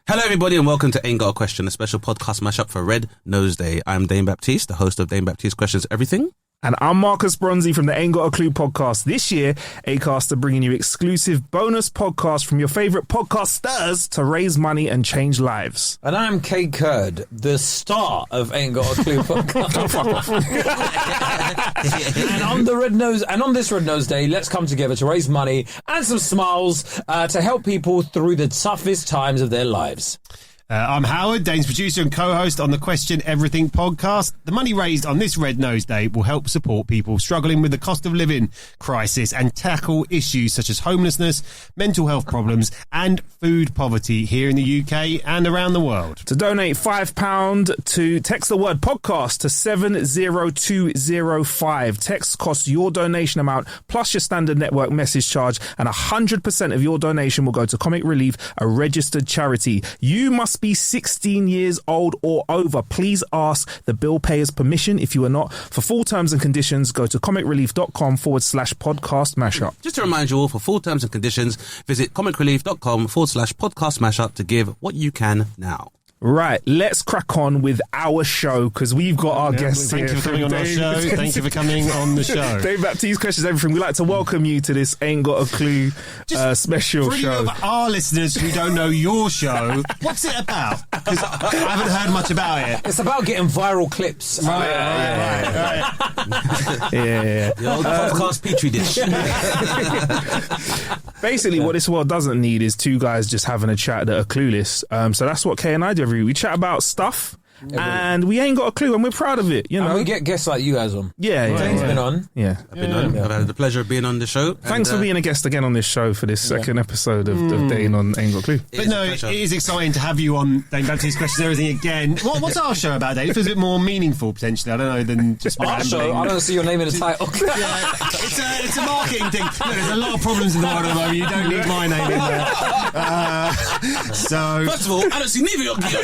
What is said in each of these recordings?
Hello, everybody, and welcome to Ain't Got a Question, a special podcast mashup for Red Nose Day. I'm Dane Baptiste, the host of Dane Baptiste Questions Everything. And I'm Marcus Bronzy from the Ain't Got a Clue podcast. This year, Acast are bringing you exclusive bonus podcasts from your favourite podcasters to raise money and change lives. And I'm Kae Kurd, the star of Ain't Got a Clue podcast. And on this Red Nose Day, let's come together to raise money and some smiles to help people through the toughest times of their lives. I'm Howard, Dane's producer and co-host on the Question Everything podcast. The money raised on this Red Nose Day will help support people struggling with the cost of living crisis and tackle issues such as homelessness, mental health problems and food poverty here in the UK and around the world. To donate £5 to text the word podcast to 70205. Text costs your donation amount plus your standard network message charge, and 100% of your donation will go to Comic Relief, a registered charity. You must be 16 years old or over. Please ask the bill payer's permission if you are not. For full terms and conditions, go to comicrelief.com/podcast mashup. Just to remind you all, for full terms and conditions, visit comicrelief.com/podcast mashup to give what you can now. Right, let's crack on with our show because we've got our guests here. Thank you for coming on our show. Thank you for coming on the show. Dave Baptiste Questions Everything. We'd like to welcome you to this Ain't Got a Clue special for show. For our listeners who don't know your show, what's it about? Because I haven't heard much about it. It's about getting viral clips. Right. Yeah. The old podcast petri dish. Basically, what this world doesn't need is two guys just having a chat that are clueless. So that's what Kae and I do every week. We chat about stuff. And we ain't got a clue, and we're proud of it, you know. And we get guests like you guys on. Dane's been on. Yeah. I've been on. I've had the pleasure of being on the show. Thanks for being a guest again on this show for this second episode of Dane on Ain't Got a Clue. But no, it is exciting to have you on Dane Baptiste Questions Everything again. What's our show about, Dave? It feels a bit more meaningful, potentially. I don't know, than just our show. I don't see your name in the title. It's a marketing thing. Look, there's a lot of problems in the world at the moment. You don't need my name in there. So, first of all, I don't see neither of you.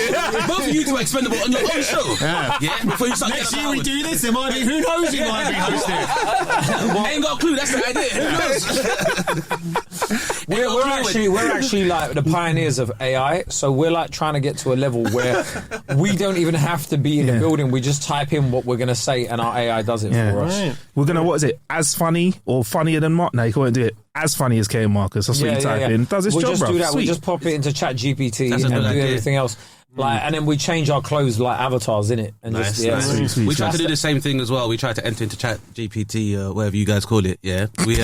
Both of you two are expendable on your own show. Yeah. Before you start next year we do this, there might be, who knows who might be hosting. Ain't got a clue, that's the idea. Who knows? We're actually like the pioneers of AI, so we're like trying to get to a level where we don't even have to be in the building. We just type in what we're going to say and our AI does it for us. Right. We're going to, what is it, as funny or funnier than Mark? No, you can't do it. As funny as Kae and Marcus. That's what you type in. Does its job, just bro. do that. Sweet. We just pop it into ChatGPT and do idea. everything else. And then we change our clothes like avatars in it, and nice. We try to do the same thing as well. We try to enter into Chat GPT, whatever you guys call it. Yeah, we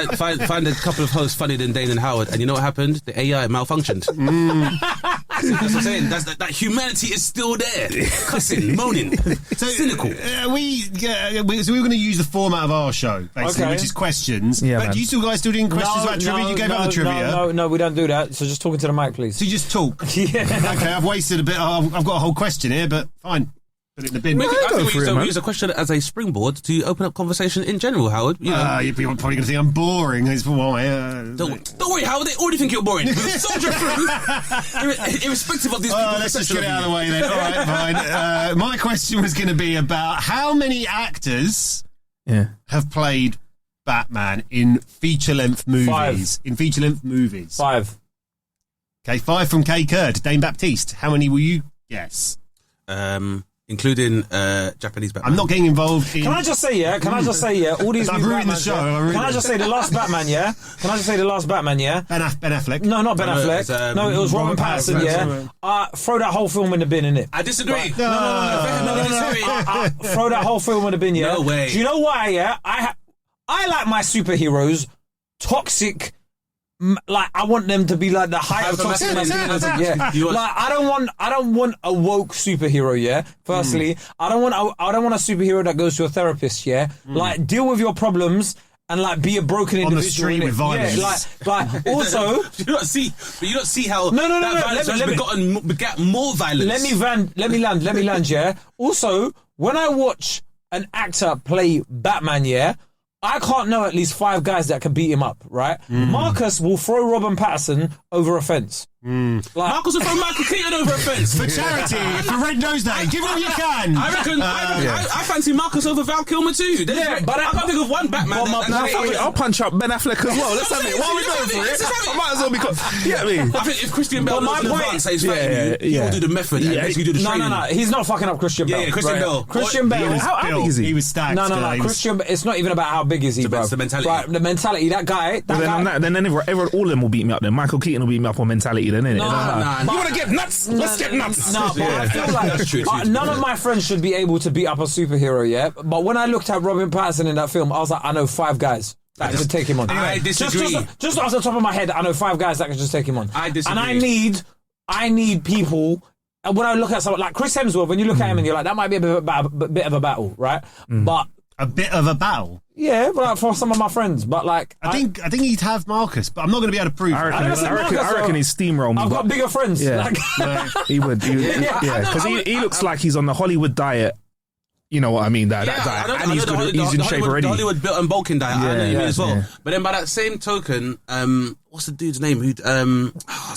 find a couple of hosts funnier than Dane and Howard, and you know what happened? The AI malfunctioned. That's what I'm saying. That humanity is still there, cussing, moaning, cynical. So we're going to use the format of our show, basically, which is questions. Yeah, but man. do you still guys still doing questions about trivia? You gave up the trivia. No, we don't do that. So just talking to the mic, please. So you just talk. Yeah. Okay, I've wasted a bit. I've got a whole question here, but fine. Put it in the bin. I think we use a question as a springboard to open up conversation in general, Howard. You know. You're probably going to think I'm boring. That's why. Don't worry, Howard. They already think you're boring. We'll soldier through, irrespective of these people. Let's just get it out of the way then. All right, fine. My question was going to be about how many actors have played Batman in feature-length movies. 5. Okay, 5 from Kae Kurd. Dane Baptiste. How many will you guess? Including Japanese Batman. I'm not getting involved in... Can I just say, all these I've new ruined the Batmans, show. Can I just say the last Batman, Ben Affleck. No, not Ben Affleck. No, it was Robert Pattinson, throw that whole film in the bin, innit? I disagree. No. Throw that whole film in the bin, No way. Do you know why, I like my superheroes toxic... Like I want them to be like the height of toxic masculinity. Like I don't want a woke superhero. Firstly, I don't want a superhero that goes to a therapist. Like deal with your problems and like be a broken individual on the street with violence. Like also you don't see how violence has begat more violence. Let me land. Also, when I watch an actor play Batman, I can't know at least 5 guys that can beat him up, right? Marcus will throw Robin Pattinson over a fence. Marcus will throw Michael Keaton over a fence. For charity, for Red Nose Day, give all you can. I reckon I fancy Marcus over Val Kilmer too. But I can't think of one Batman. I'll punch up Ben Affleck as well. Let's have it. Why are we going for it? I might as well be. Yeah, I think if Christian Bale knows in advance that he's fighting you, he will do the method and basically do the training. No, he's not fucking up Christian Bale. Yeah, Christian Bale. Christian Bale. How big is he? He was stacked. No. Christian, it's not even about how big is he, bro. It's the mentality. Right, the mentality. That guy. Then everyone, all of them will beat me up. Then Michael Keaton will beat me up on mentality. Then innit? No. You want to get nuts? Let's get nuts. No, but I feel like That's true. none of my friends should be able to beat up a superhero. Yeah, but when I looked at Robert Pattinson in that film, I was like, I know 5 guys that could take him on. I disagree. Just off the top of my head, I know 5 guys that could just take him on. I disagree. And I need people. And when I look at someone like Chris Hemsworth, when you look at him and you're like, that might be a bit of a battle, right? But a bit of a battle. Yeah, but for some of my friends, but like I think he'd have Marcus, but I'm not going to be able to prove. I reckon he's steamroll me. I've got bigger friends. Yeah, he would. Because he looks like he's on the Hollywood diet. You know what I mean? That diet, and he's in shape already. The Hollywood built and bulking diet. I know you mean as well. Yeah. But then by that same token, what's the dude's name? It's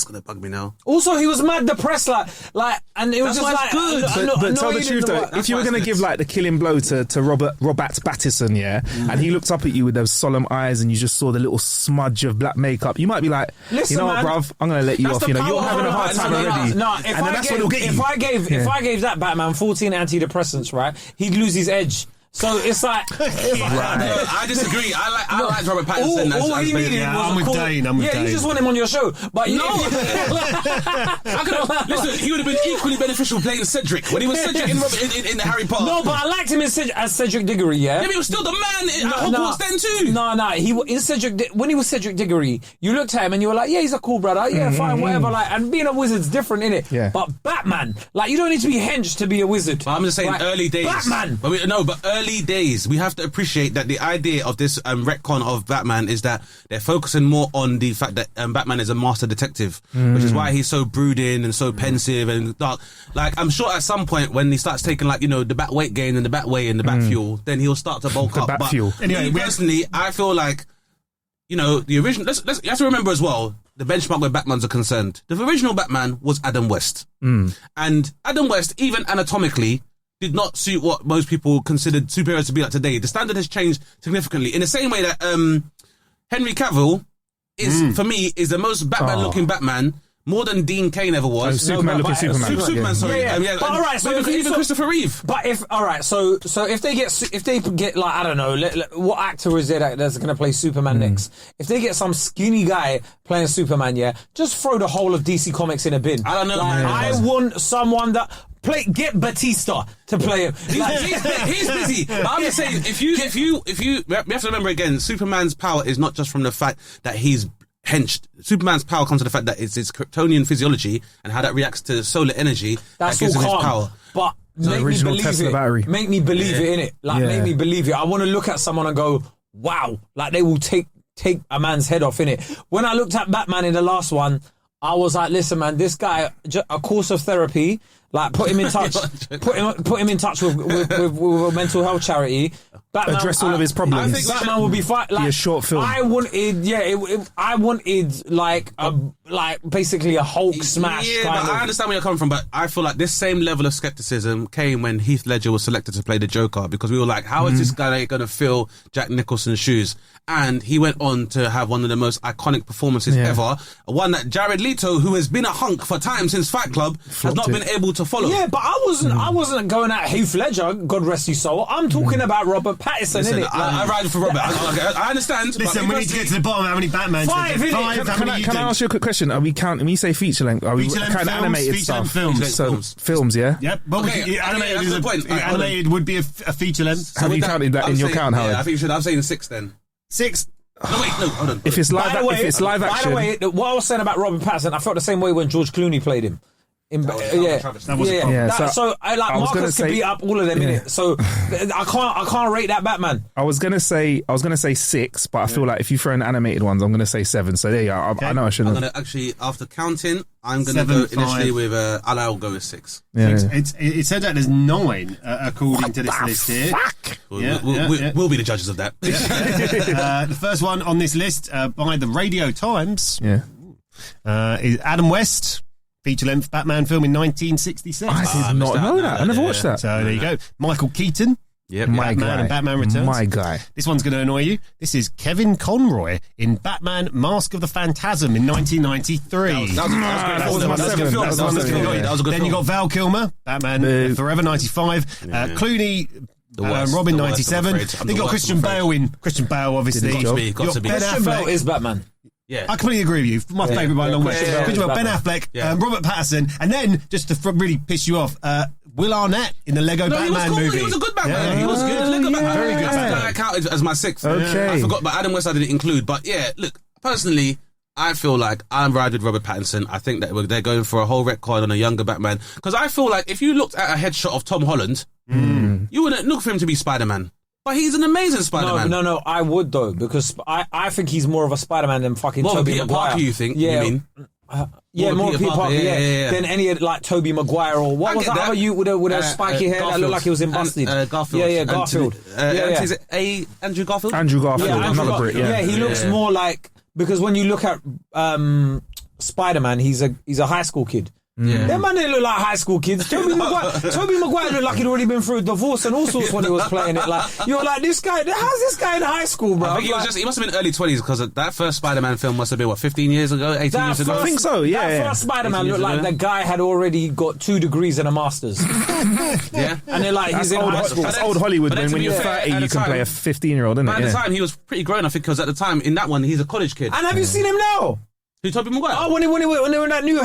gonna bug me now. Also, he was mad depressed, like, and it was That's just like good. But tell the truth though, if you were going to give like the killing blow to Robert Pattinson, and he looked up at you with those solemn eyes, and you just saw the little smudge of black makeup, you might be like, listen, you know what, bruv, I'm going to let you off. You know, you're having a hard time already. No, if I gave that Batman 14 antidepressants, right, he'd lose his edge. So it's like I disagree. I like Robert Pattinson. All he needed was I'm with Dane. You just want him on your show, but no. Listen, he would have been equally beneficial playing Cedric when he was Cedric in Harry Potter. No, but I liked him as Cedric Diggory. Yeah, but he was still the man at Hogwarts then too. No. When he was Cedric Diggory, you looked at him and you were like, yeah, he's a cool brother. Yeah, fine, whatever. Like, and being a wizard's different, innit? Yeah. But Batman, like, you don't need to be hench to be a wizard. I'm just saying, like, early days. Batman. Early days, we have to appreciate that the idea of this retcon of Batman is that they're focusing more on the fact that Batman is a master detective, which is why he's so brooding and so pensive and dark. Like, I'm sure at some point when he starts taking, like, you know, the bat weight gain and the bat whey and the bat fuel, then he'll start to bulk up. Bat fuel. Anyway, personally, I feel like, you know, the original. You have to remember as well the benchmark where Batmans are concerned. The original Batman was Adam West, and Adam West, even anatomically, did not suit what most people considered superheroes to be like today. The standard has changed significantly. In the same way that Henry Cavill is, for me, is the most Batman-looking Batman, more than Dean Cain ever was. Superman-looking Superman. Superman, sorry. Yeah. But all right, so even Christopher Reeve. But if they get like, I don't know, what actor is there that's going to play Superman next? If they get some skinny guy playing Superman, just throw the whole of DC Comics in a bin. I don't know. Like, I want someone that. Get Baptiste to play him. He's busy. But I'm just saying, if you, we have to remember again, Superman's power is not just from the fact that he's henched. Superman's power comes to the fact that it's his Kryptonian physiology and how that reacts to solar energy that gives him his power. But make me believe Tesla it. Battery. Make me believe it, innit? Like, make me believe it. I want to look at someone and go, wow. Like, they will take a man's head off, innit? When I looked at Batman in the last one, I was like, listen, man, this guy, a course of therapy, like, put him in touch, put him in touch with a mental health charity. Batman, address all of his problems. I think Batman would be fine. Like, be a short film. I wanted, I wanted like basically a Hulk smash. Yeah, but I understand where you're coming from, but I feel like this same level of skepticism came when Heath Ledger was selected to play the Joker, because we were like, how is this guy going to fill Jack Nicholson's shoes? And he went on to have one of the most iconic performances ever. One that Jared Leto, who has been a hunk for time since Fight Club, has not been able to follow. Yeah, but I wasn't going at Heath Ledger, God rest his soul. I'm talking about Robert Pattinson, innit? I ride for Robert. I understand. Listen, we need to get to the bottom of how many Batmans. 5, innit? Can I ask you a quick question? Are we counting, when you say feature length, are we counting animated stuff? Films, yeah? Yep. But animated would be a feature length. Have you counted that in your count, Howard? Yeah, I think you should. I'm saying 6 then. 6. No, hold on. If it's live action. By the way, what I was saying about Robert Pattinson, I felt the same way when George Clooney played him. That was a problem. So I like Marcus could beat up all of them in it. So I can't rate that Batman. I was gonna say 6, but I feel like if you throw in animated ones, I'm gonna say 7. So there you are. I know I shouldn't. I'm gonna actually, after counting, I'm gonna go initially with I'll go with 6. Yeah. It said that there's 9 according to this list here. Fuck. We'll be the judges of that. The first one on this list by the Radio Times. Yeah. is Adam West, feature-length Batman film in 1966. I did not know that. I never watched that. So there you go. Michael Keaton. Yep. My Batman guy. and Batman Returns. My guy. This one's going to annoy you. This is Kevin Conroy in Batman Mask of the Phantasm in 1993. That was a good film. That was a good Then you got Val Kilmer, Batman Forever 95. Clooney, Robin 97. Then you got Christian Bale Christian Bale, obviously. Got to be. Ben Christian Bale Affleck. is Batman. Yeah. I completely agree with you. My favourite by a long way. Christian Bale, Ben Affleck, Robert Pattinson, and then just to really piss you off, Will Arnett in the Lego Batman movie. He was a good Batman. He was good. Lego Batman. Very good Batman. Batman. I counted as my sixth. Okay. I forgot, but Adam West I didn't include. But yeah, look, personally, I feel like I'm riding with Robert Pattinson. I think that they're going for a whole retcon on a younger Batman. Because I feel like if you looked at a headshot of Tom Holland, you wouldn't look for him to be Spider-Man. But he's an amazing Spider-Man. No, I would though, because I think he's more of a Spider-Man than fucking More Tobey Peter Maguire. Parker, you think? Yeah. You mean? More Peter Parker, yeah. than any like Tobey Maguire or what I was get that that. other you with a spiky hair that looked like he was in Busted? Garfield. Yeah, Garfield. Is it Andrew Garfield? Andrew Garfield, another Brit. Yeah, he looks more like, because when you look at Spider-Man, he's a high school kid. Yeah. Them man, they look like high school kids. Tobey Maguire looked like he'd already been through a divorce and all sorts when he was playing it. Like, you're like, this guy, how's this guy in high school, bro? I think he must have been early 20s because that first Spider-Man film must have been, 15 years ago, 18 years ago? I think so, yeah. That first Spider-Man looked like the guy had already got 2 degrees and a master's. Yeah. And they're like, he's in high school. That's old Hollywood. But then When to you're be fair, 30, at you the can time- play a 15-year-old, isn't But it? at the time, he was pretty grown, I think, because at the time, in that one, he's a college kid. And have you seen him now? Who, Tobey Maguire? Oh, when they were in that new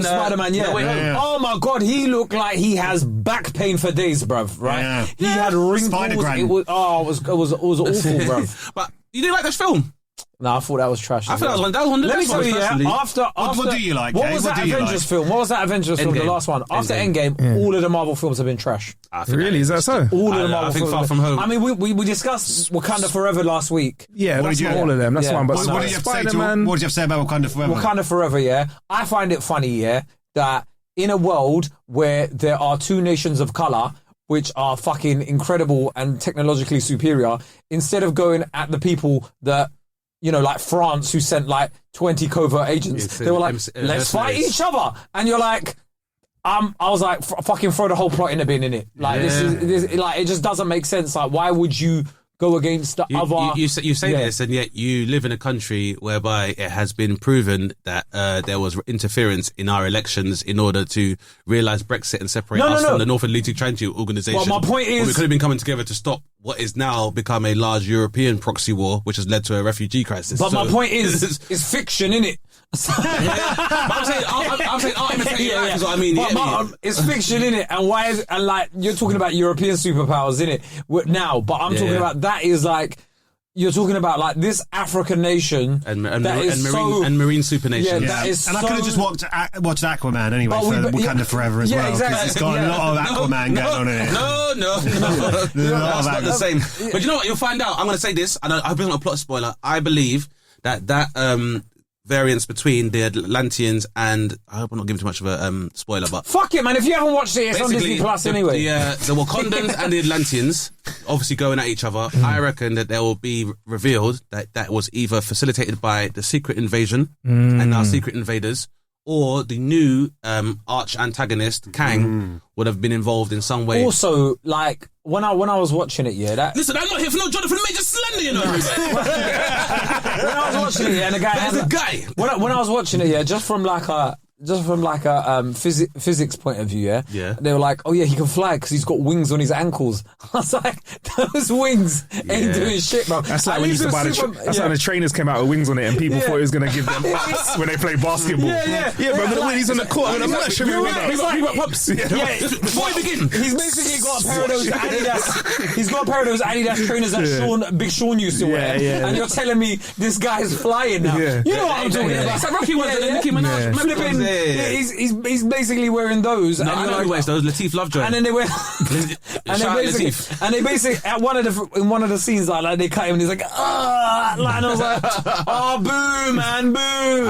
Spider-Man, yeah. No Way Home. Oh my God, he looked like he has back pain for days, bruv. Right? Yeah. He had wrinkles. Spider-Gran. It was awful, bruv. But you didn't like this film? No, I thought that was trash. I thought that was one of the Let me best tell ones, you, personally. after What do you like, What Kae? was What that do you Avengers like? film? What was that Avengers film? The Endgame. last one. After Endgame. Endgame, all of the Marvel films have been trash. Really? Is that so? All of the I Marvel think films. Far From Home. I mean, we discussed Wakanda Forever last week. Yeah, What that's did not you- all of them. That's Yeah. one. But What did you have to say Spider-Man. what did you have to say about Wakanda Forever? Wakanda Forever, yeah. I find it funny, yeah, that in a world where there are 2 nations of color which are fucking incredible and technologically superior, instead of going at the people that, like France, who sent like 20 covert agents, they were like, let's fight each other. And you're like, I was like, fucking throw the whole plot in the bin, innit? Like, this like, it just doesn't make sense. Like, why would you go against the other... You say this, and yet you live in a country whereby it has been proven that there was interference in our elections in order to realise Brexit and separate us from the North Atlantic Treaty Organisation. Well, my point is... we could have been coming together to stop what is now become a large European proxy war, which has led to a refugee crisis. But my point is, it's fiction, innit? But I'm saying art imitating life is what I mean. But it's fiction, innit? And why is and like you're talking about European superpowers, innit? Now, but I'm talking about that is like you're talking about like this African nation and marine super nation. Yeah, that is and I could have just watched Aquaman anyway But for Wakanda Forever as well, because exactly. it's got a lot of Aquaman going on in it. No. That's not the same. But you know what? You'll find out. I'm going to say this, and I hope it's not a plot spoiler. I believe that variance between the Atlanteans and I hope I'm not giving too much of a spoiler, but fuck it, man. If you haven't watched it, it's on Disney Plus anyway. The Wakandans and the Atlanteans obviously going at each other. I reckon that there will be revealed that was either facilitated by the secret invasion and our secret invaders, or the new arch antagonist Kang would have been involved in some way. Also, like when I was watching it, Listen, I'm not here for no Jonathan Major Slender, you know. When I was watching it, and the guy There's a guy. When I was watching it, just from like a physics point of view, they were like, oh yeah, he can fly because he's got wings on his ankles. I was like, those wings ain't doing shit, bro. That's like when you used to buy that's like the trainers came out with wings on it and people thought it was going to give them ups when they play basketball. Yeah, bro, but when he's on the court, I'm going to mash him. Before we begin, he's basically got a pair of those Adidas. He's got a pair of those Adidas trainers that Big Sean used to wear. And you're telling me this guy's flying now. You know what I'm talking about? It's like Rocky ones and Nicki Minaj. Flipping. He's basically wearing those. No, I know who wears those. Lateef Lovejoy. And then they wear. and they basically at one of the scenes like they cut him and he's like and I was like, oh boo man, boo.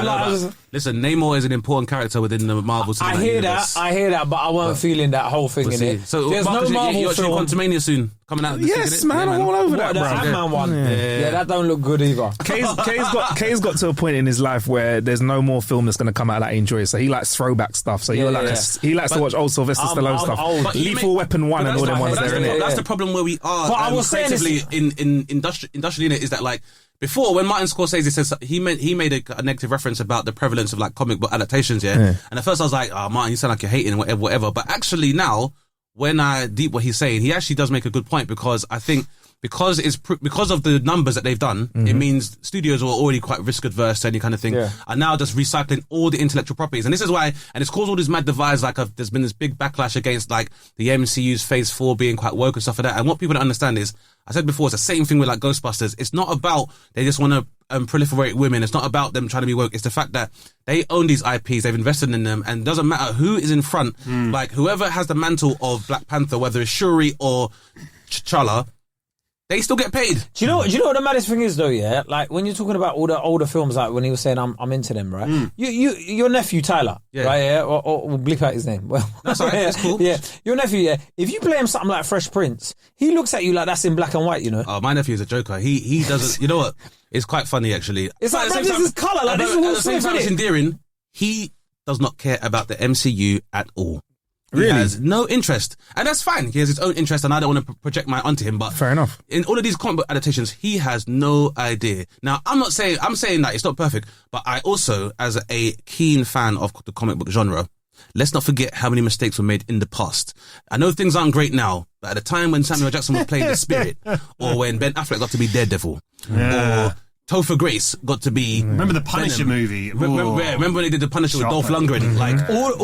Listen, Namor is an important character within the Marvel Cinematic Universe. I hear that, but I weren't feeling that whole thing in it. So, there's Marcus, no Marvel you're film. Quantumania soon coming out. Yes, man, I'm all over that, The bro. Ant-Man one. Yeah, that don't look good either. Kae's got to a point in his life where there's no more film that's going to come out that he enjoys. So he likes throwback stuff. So he likes to watch old Sylvester Stallone stuff. But Lethal Weapon 1 and all them ones there, innit? That's the problem where we are. But I was creatively in industrially in it is that like. Before, when Martin Scorsese says he made a negative reference about the prevalence of like comic book adaptations, and at first I was like, "Oh, Martin, you sound like you're hating whatever." But actually now, when I deep what he's saying, he actually does make a good point because I think because of the numbers that they've done, it means studios are already quite risk adverse to any kind of thing, are now just recycling all the intellectual properties, and this is why, and it's caused all these mad divides. Like there's been this big backlash against like the MCU's Phase 4 being quite woke and stuff like that. And what people don't understand is, I said before, it's the same thing with like Ghostbusters. It's not about they just want to proliferate women. It's not about them trying to be woke. It's the fact that they own these IPs, they've invested in them, and it doesn't matter who is in front. Like whoever has the mantle of Black Panther, whether it's Shuri or T'Challa, they still get paid. Do you know what the maddest thing is though? Yeah, like when you're talking about all the older films, like when he was saying I'm into them, right? Your nephew Tyler, right? Yeah, or we'll bleep out his name. Well, that's all right. That's cool. Yeah, your nephew. Yeah, if you play him something like Fresh Prince, he looks at you like that's in black and white. You know. Oh, my nephew is a joker. He doesn't. You know what? It's quite funny actually. It's like this is colour. Like this is at the same time, it's endearing. He does not care about the MCU at all. He has no interest. And that's fine. He has his own interest and I don't want to project mine onto him. But fair enough. In all of these comic book adaptations, he has no idea. Now, I'm saying that it's not perfect, but I also, as a keen fan of the comic book genre, let's not forget how many mistakes were made in the past. I know things aren't great now, but at the time when Samuel Jackson was playing the Spirit, or when Ben Affleck got to be Daredevil, or Topher Grace got to be Remember the Punisher movie? Remember when they did the Punisher with Dolph Lundgren? Like all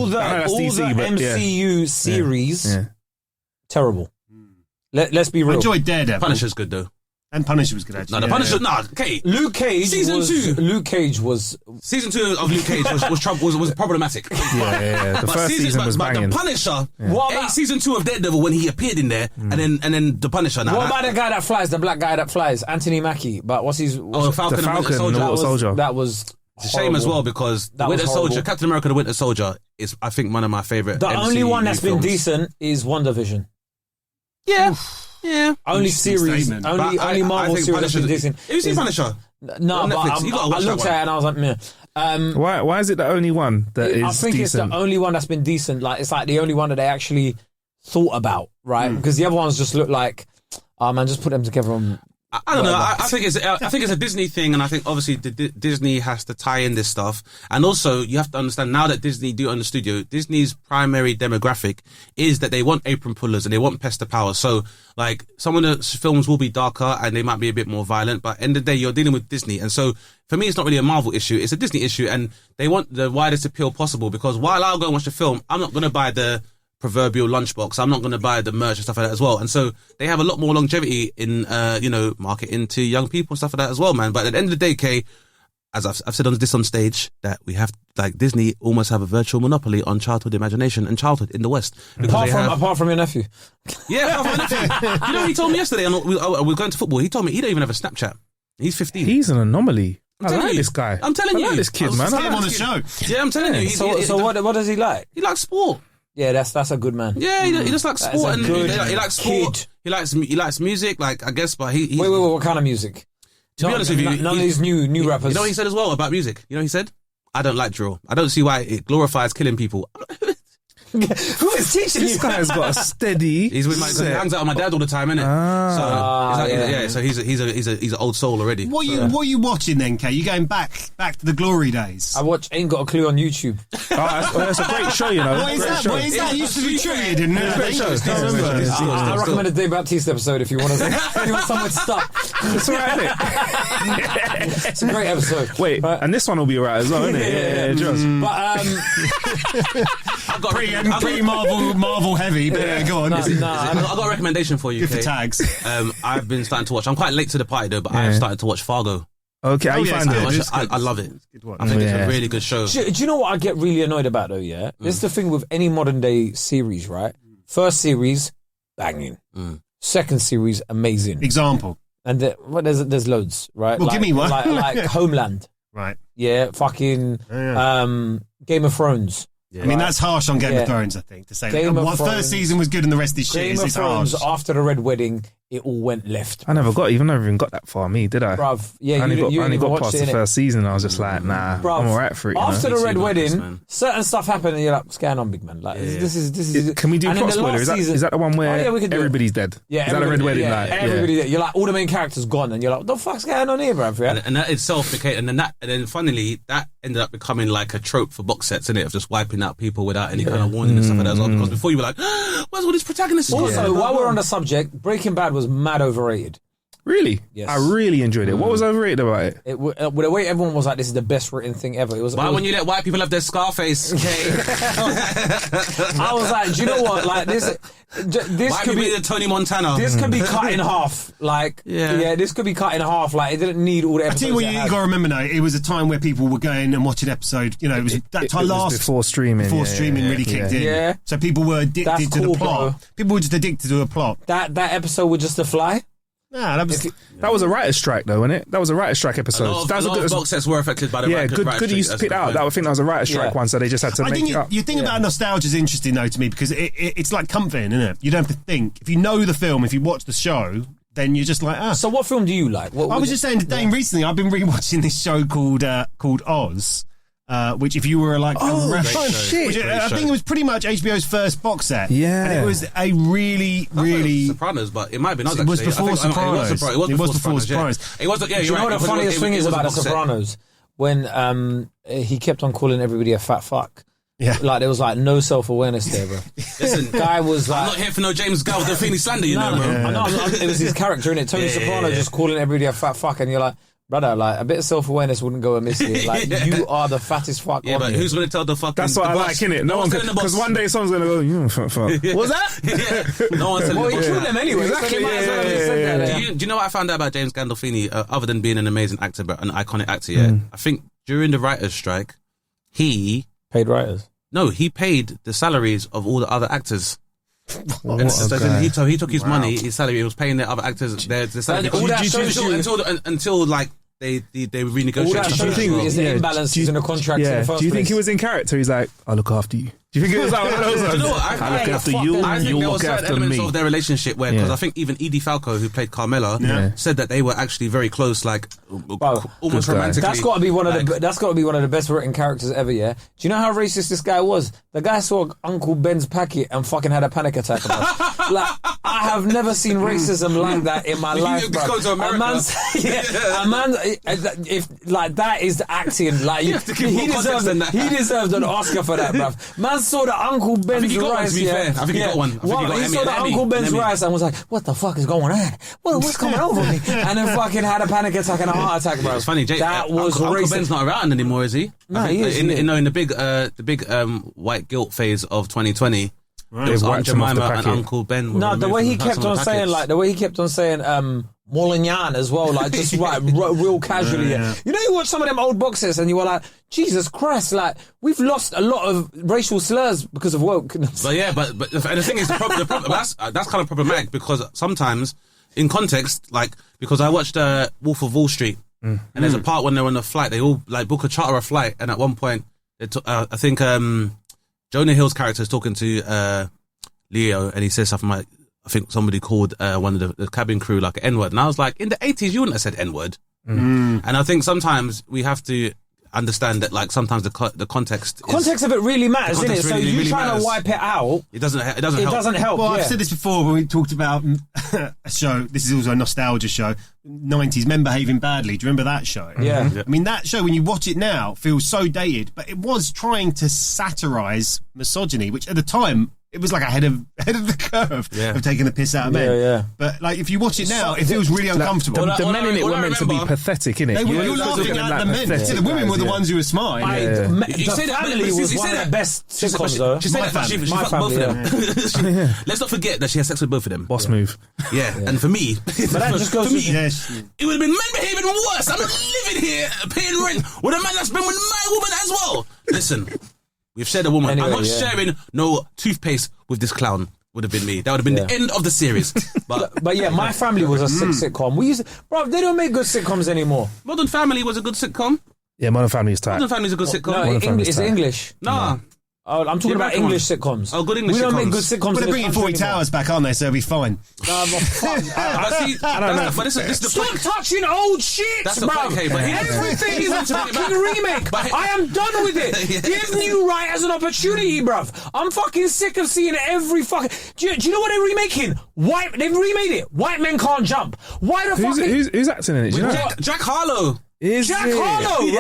the MCU series, terrible. Let's be real. I enjoyed Daredevil. Punisher's good though. And Punisher was good actually. No, the Punisher, Kate. Luke Cage Season 2 of Luke Cage was problematic. Yeah. The first season was banging. But the Punisher, season 2 of Daredevil when he appeared in there, and then the Punisher. What about the guy that flies, the black guy that flies, Anthony Mackie? But what's his? Falcon and Winter Soldier. That was. It's a shame as well because the Winter Soldier, Captain America: The Winter Soldier, is I think one of my favorite. The only one that's been decent is WandaVision. Yeah. Yeah, only series, only Marvel series that's been decent. Have you seen Punisher? No, but I looked at it and I was like, meh. Why is it the only one that is decent? I think it's the only one that's been decent. Like it's like the only one that they actually thought about, right? Because the other ones just look like, man, just put them together on. I don't know. I think it's a Disney thing, and I think obviously Disney has to tie in this stuff. And also, you have to understand now that Disney do own the studio. Disney's primary demographic is that they want apron pullers and they want pester power. So, like, some of the films will be darker and they might be a bit more violent. But at the end of the day, you're dealing with Disney, and so for me, it's not really a Marvel issue. It's a Disney issue, and they want the widest appeal possible. Because while I'll go and watch the film, I'm not going to buy the proverbial lunchbox. I'm not going to buy the merch and stuff like that as well. And so they have a lot more longevity in, marketing to young people and stuff like that as well, man. But at the end of the day, Kay, as I've said on stage, that we have, like, Disney almost have a virtual monopoly on childhood imagination and childhood in the West. Apart from your nephew. Yeah, apart from my nephew. You know, he told me yesterday, and we were going to football, he told me he don't even have a Snapchat. He's 15. He's an anomaly. I like this guy. I'm telling you. I like this kid, man. I him on the show. Yeah, I'm telling you. So what does he like? He likes sport. Yeah, that's a good man. Yeah, he just likes sport, and he likes sport. Kid. He likes music, like, I guess, but he wait, what kind of music? To be honest with you, none of these new rappers. You know what he said as well about music? You know what he said? I don't like drill. I don't see why it glorifies killing people. Who is teaching you? This guy's got a steady. He hangs out with my dad all the time, innit? So he's an old soul already. What are you watching then, Kay? You going back to the glory days? I watch Ain't Got a Clue on YouTube. That's a great show, you know. What is that? What is that? It used to be trivia, didn't it? Great show. I recommend a Dane Baptiste episode if you want somewhere to start. It's alright, isn't it? It's a great episode. Wait, and this one will be alright as well, isn't it? Yeah, But pretty Marvel heavy, but go on. I've got a recommendation for you. Good for tags. I've been starting to watch. I'm quite late to the party though, but I've started to watch Fargo. Okay, how you find it? I love it. I think it's a really good show. Do you know what I get really annoyed about though? Yeah, this is the thing with any modern day series, right? First series, banging. Second series, amazing. Example. And there's loads, right? Well, give me one. like Homeland. Right. Yeah, fucking Game of Thrones. Yeah. I mean, that's harsh on Game Yeah. of Thrones, I think, to say Game that. of One Thrones- first season was good and the rest is shit. Game of It's Thrones, harsh. after the Red Wedding, it all went left. I never even got that far, me, did I? Bruv, yeah, I only you got didn't even watch past it, the innit? first season. I was just like, nah, Bruv, I'm alright for it. You After know? the Red about this, Wedding, man. certain stuff happened, and you're like, what's going on, big man? Like, this is. Can we do and then plot the spoiler? last Is that the one where Oh, yeah, we can do it. everybody's dead? Yeah, is that a Red Wedding? Yeah, like, everybody. You're like, all the main characters gone, and you're like, what the fuck's going on here, bruv? Yeah? And that itself became, and then funnily, that ended up becoming like a trope for box sets, innit? Of just wiping out people without any kind of warning and stuff like that as well. Because before you were like, where's all these protagonists? Also, while we're on the subject, Breaking Bad was mad overrated. Really? Yes. I really enjoyed it. What was overrated about it? With the way everyone was like, this is the best written thing ever. It was. Why when you let white people have their Scarface? I was like, do you know what? Like this Why could people be need a Tony Montana? this could be cut in half. Like, Yeah. this could be cut in half. Like, it didn't need all the I episodes. tell you what, it you had. got to remember now, it was a time where people were going and watching episode, you know, it was that time It was last before streaming. before yeah, streaming yeah, really yeah. kicked in. Yeah. So people were addicted That's to cool, the plot. bro. People were just addicted to a plot. That episode with Just a Fly. Nah, That was a writer's strike, though, wasn't it? That was a writer's strike episode. A lot that was of, a good. box sets were affected by the Yeah, writer's good. strike, Good. You picked that out. I think that was a writer's strike Yeah. one, so they just had to I make think it up. you think about nostalgia is interesting though to me because it's like comforting, isn't it? You don't have to think. If you know the film, if you watch the show, then you're just like, So, what film do you like? What I was just saying to Dane recently, I've been rewatching this show called Oz, which if you were like, shit! which, I think it was pretty much HBO's first box set. Yeah. and it was a really, really. Sopranos, but it might be not. It was actually. before I think- Sopranos. It was before Sopranos. Sopranos. Yeah. It was. Yeah, Do you you're know right. what the funniest thing is was a about The box set. Sopranos? When he kept on calling everybody a fat fuck. Yeah. Like, there was like no self-awareness there, bro. Listen, Guy was I'm like... not here for no James Gandolfini slander, you know, bro. It was his character, innit? Tony Soprano just calling everybody a fat fuck, and you're like, brother, like, a bit of self-awareness wouldn't go amiss here. Like, you are the fattest fuck Yeah, on but here. who's going to tell the fucking... That's what the I boss? like, innit? No one one's telling the because boss. one day someone's gonna go, you fuck. What's that? No one's telling Well, the he boss. killed them anyway. Exactly, So they might as well have yeah, said that, Do you know what I found out about James Gandolfini, other than being an amazing actor, but an iconic actor, yeah? I think during the writer's strike, he paid the salaries of all the other actors. And so then he took his money, his salary, he was paying the other actors their salary. And all that shows you- Until like they renegotiated. All that shows you is the imbalances in the contracts in the first Do you think place. he was in character? He's like, I look after you. Do you think it was like one of those ones? Do you know what? I look I after think you, I you think there were look certain after elements me. of their relationship where, because Yeah. I think even Edie Falco, who played Carmela, Yeah. said that they were actually very close, like almost good guy. romantically. That's got to be one of the best written characters ever. Yeah. Do you know how racist this guy was? The guy saw Uncle Ben's packet and fucking had a panic attack. Like, I have never seen racism like that in my life, You bro. go to America. If like that is the acting, like have to give more context than that. he deserved an Oscar for that, bro. Man saw the Uncle Ben's he got one, rice. to be fair. I think he got one. I think he got he Emmy, saw the an Emmy, Uncle Ben's an Emmy. rice and was like, "What the fuck is going on? What's coming over me?" And then fucking had a panic attack and a heart attack, bro. It's funny, that was Uncle racist. Ben's not around anymore, is he? No, I think he is, in, he is. in the big white guilt phase of 2020. There was They've Aunt wiped him off the Jemima and packet. Uncle Ben. were No, the removed way he from kept some of on the saying, packets. like, the way he kept on saying, Molignan as well, like, just right, real casually. Yeah. You know, you watch some of them old box sets and you were like, Jesus Christ, like, we've lost a lot of racial slurs because of wokeness. But yeah, but and the thing is, the problem that's kind of problematic because sometimes in context, like because I watched Wolf of Wall Street, and there's a part when they're on a flight, they all like book a charter a flight, and at one point, I think Jonah Hill's character is talking to Leo, and he says something like, I think somebody called one of the cabin crew like an N-word, and I was like, in the 80s, you wouldn't have said N-word. And I think sometimes we have to understand that, like, sometimes the context Context of it really matters, The isn't it? context So really, you really trying matters. to wipe it out, it doesn't it help. doesn't help. Well, yeah. I've said this before when we talked about a show. This is also a nostalgia show. 90s Men Behaving Badly. Do you remember that show? Yeah. I mean, that show, when you watch it now, feels so dated, but it was trying to satirise misogyny, which at the time, it was like ahead of the curve of taking the piss out of men. Yeah. But like, if you watch it now, it feels really uncomfortable. The men in it all were I meant to be remember- pathetic, innit? They were You laughing look at like the men. pathetic See, the women were the guys, ones who were smiling. The say that, family but was you one say of that. the best sitcoms, though. She said My that, but she family. fucked My both of family, them. Let's not forget that she had sex with both of them. Boss move. Yeah, and for me, But that just goes for me, to... Yes. it would have been men behaving worse. I'm living here paying rent with a man that's been with my woman as well. Listen, we've said a woman. Anyway, I'm not yeah. sharing no toothpaste with this clown. Would have been me. That would have been the end of the series. But yeah, My Family was a sick sitcom. We used, bro, they don't make good sitcoms anymore. Modern Family was a good sitcom. Yeah, Modern Family is tight. Modern Family's a good sitcom. No, it's English. Nah. Oh, I'm talking about English sitcoms. Oh, good English We don't sitcoms. make good sitcoms. But they're bringing 40 Towers back, aren't they? So it'll be fine. I don't know. But this is the Stop point. touching old shit, That's the bro. point, Kae, but Everything is a fucking remake. But- I am done with it. Yeah. Give new writers an opportunity, bruv. I'm fucking sick of seeing every fucking... Do you know what they're remaking? They've remade it. White Men Can't Jump. Why the fuck... Who's acting in it? Do you know? Jack Harlow. Jack Harlow!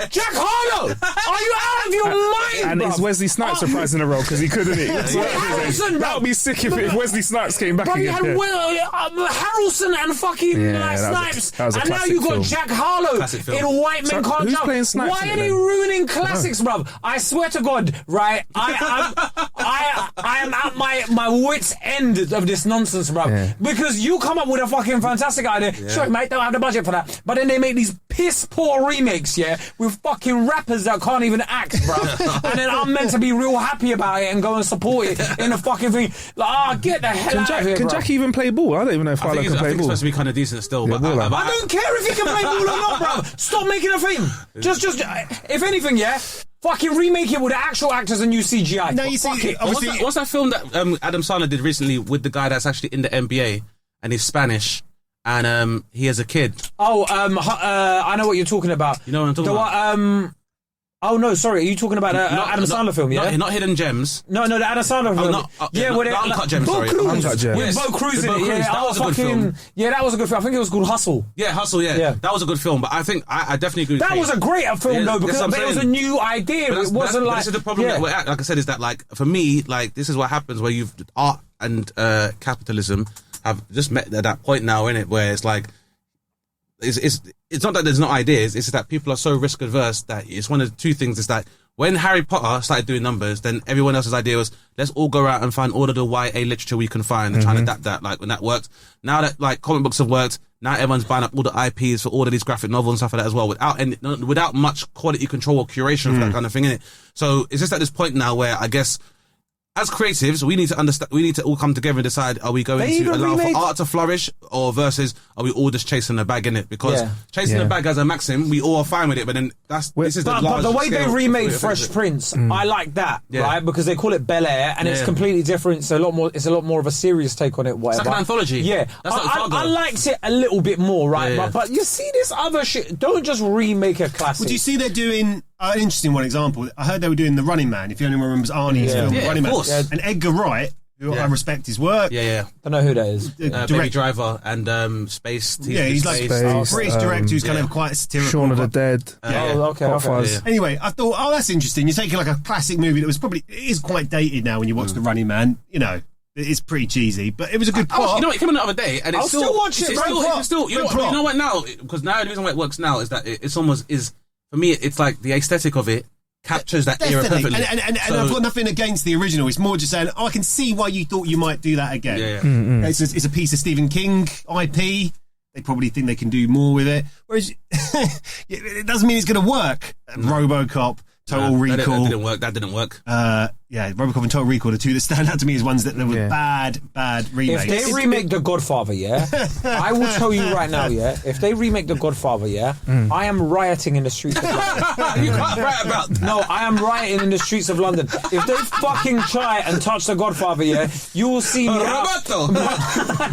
Jack Harlow! Are you out of your mind, And bruv? it's Wesley Snipes reprising the role because he couldn't. Harrelson, That would be sick if Wesley Snipes came back But you again. had Yeah. Harrelson and fucking Yeah, Snipes, that was a and now classic you got film. Jack Harlow Classic film. in White Men So Can't who's Jump. playing Snipes Why in are it they then? ruining classics, bruv? I swear to God, right? I am at my wit's end of this nonsense, bruv. Yeah. Because you come up with a fucking fantastic idea. Sure, mate, don't have the budget for that. But then they make these piss poor remakes, yeah, with fucking rappers that can't even act, bruv. And then I'm meant to be real happy about it and go and support it in the fucking thing. Like, get the hell out of here, Can bruv. Jack even play ball? I don't even know if I Philo think can he's play ball. supposed to be kind of decent still. Yeah, But baller. I don't care if he can play ball or not, bruv. Stop making a thing. Just, if anything, yeah, fucking remake it with the actual actors and use CGI. No, you Fuck see, it. obviously, What's that film that Adam Sandler did recently with the guy that's actually in the NBA and he's Spanish and he has a kid? Oh, I know what you're talking about. You know what I'm talking about? Oh no, sorry. Are you talking about Adam Sandler film? Yeah. Not Hidden Gems. No, the Adam Sandler film. not Uncut Gems, Bo sorry. Cruz. Uncut Gems. With Bo Cruz in With it. Bo Cruz, Yeah, that was a good film. Yeah, that was a good film. I think it was called Hustle. Yeah, Hustle. Yeah, that was a good film. But I think I definitely agree with That Kae. was a great film Yeah, though because that's what I'm it was a saying. new idea. It wasn't like this is the problem. Yeah. Like I said, is that like for me, like this is what happens where you've art and capitalism have just met at that point now, innit? Where it's like it's not that there's no ideas. It's that people are so risk adverse that it's one of the two things. Is that when Harry Potter started doing numbers, then everyone else's idea was let's all go out and find all of the YA literature we can find and try and adapt that. Like when that worked, now that like comic books have worked, now everyone's buying up all the IPs for all of these graphic novels and stuff like that as well, without much quality control or curation for that kind of thing, innit? So it's just at this point now where I guess as creatives, we need to understand. We need to all come together and decide: are we going to allow for art to flourish, or versus are we all just chasing the bag in it? Because chasing the bag as a maxim, we all are fine with it. But then this is the But the way they scale remade of it. Fresh Prince, I like that, Yeah. right? Because they call it Bel Air, and it's completely different. It's a lot more of a serious take on it. Whatever. It's like an anthology. Yeah, That's like Fargo. I liked it a little bit more, right? Yeah, yeah. But you see this other shit. Don't just remake a classic. Well, do you see they're doing an interesting one example? I heard they were doing The Running Man, if anyone remembers Arnie's film, Yeah, Running of Man. course. And Edgar Wright, who I respect his work. Yeah. Don't know who that is. Baby Driver and Space. He's like Space, a British director who's kind of quite satirical. Shaun of the Dead. Okay. Hot Fuzz. Yeah. Anyway, I thought, that's interesting. You're taking like a classic movie that was it is quite dated now when you watch The Running Man. You know, it's pretty cheesy, but it was a good plot. You know what? It came in the other day, and I'll it's still watch it. You know what now? Because now the reason why it works now is that it's almost for me. It's like the aesthetic of it captures that era Definitely. perfectly. And I've got nothing against the original. It's more just saying, I can see why you thought you might do that again. Yeah. It's a piece of Stephen King IP. They probably think they can do more with it. Whereas it doesn't mean it's going to work. RoboCop, Total Recall. That didn't work. RoboCop and Total Recall, the two that stand out to me as ones that were bad remakes. If they remake The Godfather, I will tell you right now, if they remake The Godfather, I am rioting in the streets of London. You can't write about that. No, I am rioting in the streets of London. If they fucking try and touch The Godfather, you will see me out. Roberto!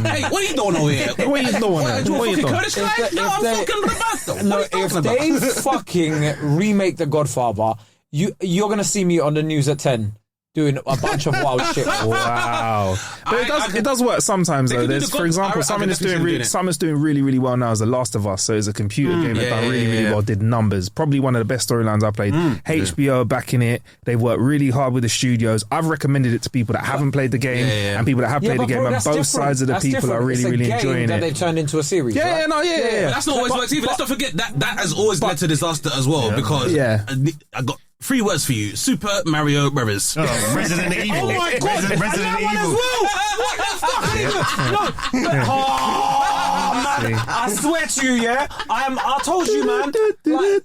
Hey, what are you doing over here? What are you doing? What are you fucking Kurdish guy? No, I'm fucking Roberto. No, What are you if talking they about? fucking remake The Godfather, you're gonna see me on the news at 10 doing a bunch of wild shit. Wow. But it does work sometimes, though. can do There's, the for example, I something that's definitely doing see them something that's doing really, really well now is The Last of Us. So it's a computer game that done really well, did numbers. Probably one of the best storylines I played. HBO backing it. They've worked really hard with the studios. I've recommended it to people that haven't played the game and people that have played the game, and both sides of the people are really, really enjoying that it. they've turned into a series. Yeah. But that's not always works either. Let's not forget that has always led to disaster as well. Because I got 3 words for you: Super Mario Brothers. Oh, Resident Evil. Oh my God! Resident and that one Evil. as well. What the fuck? No. Oh man, I swear to you, yeah. I told you, man. Like,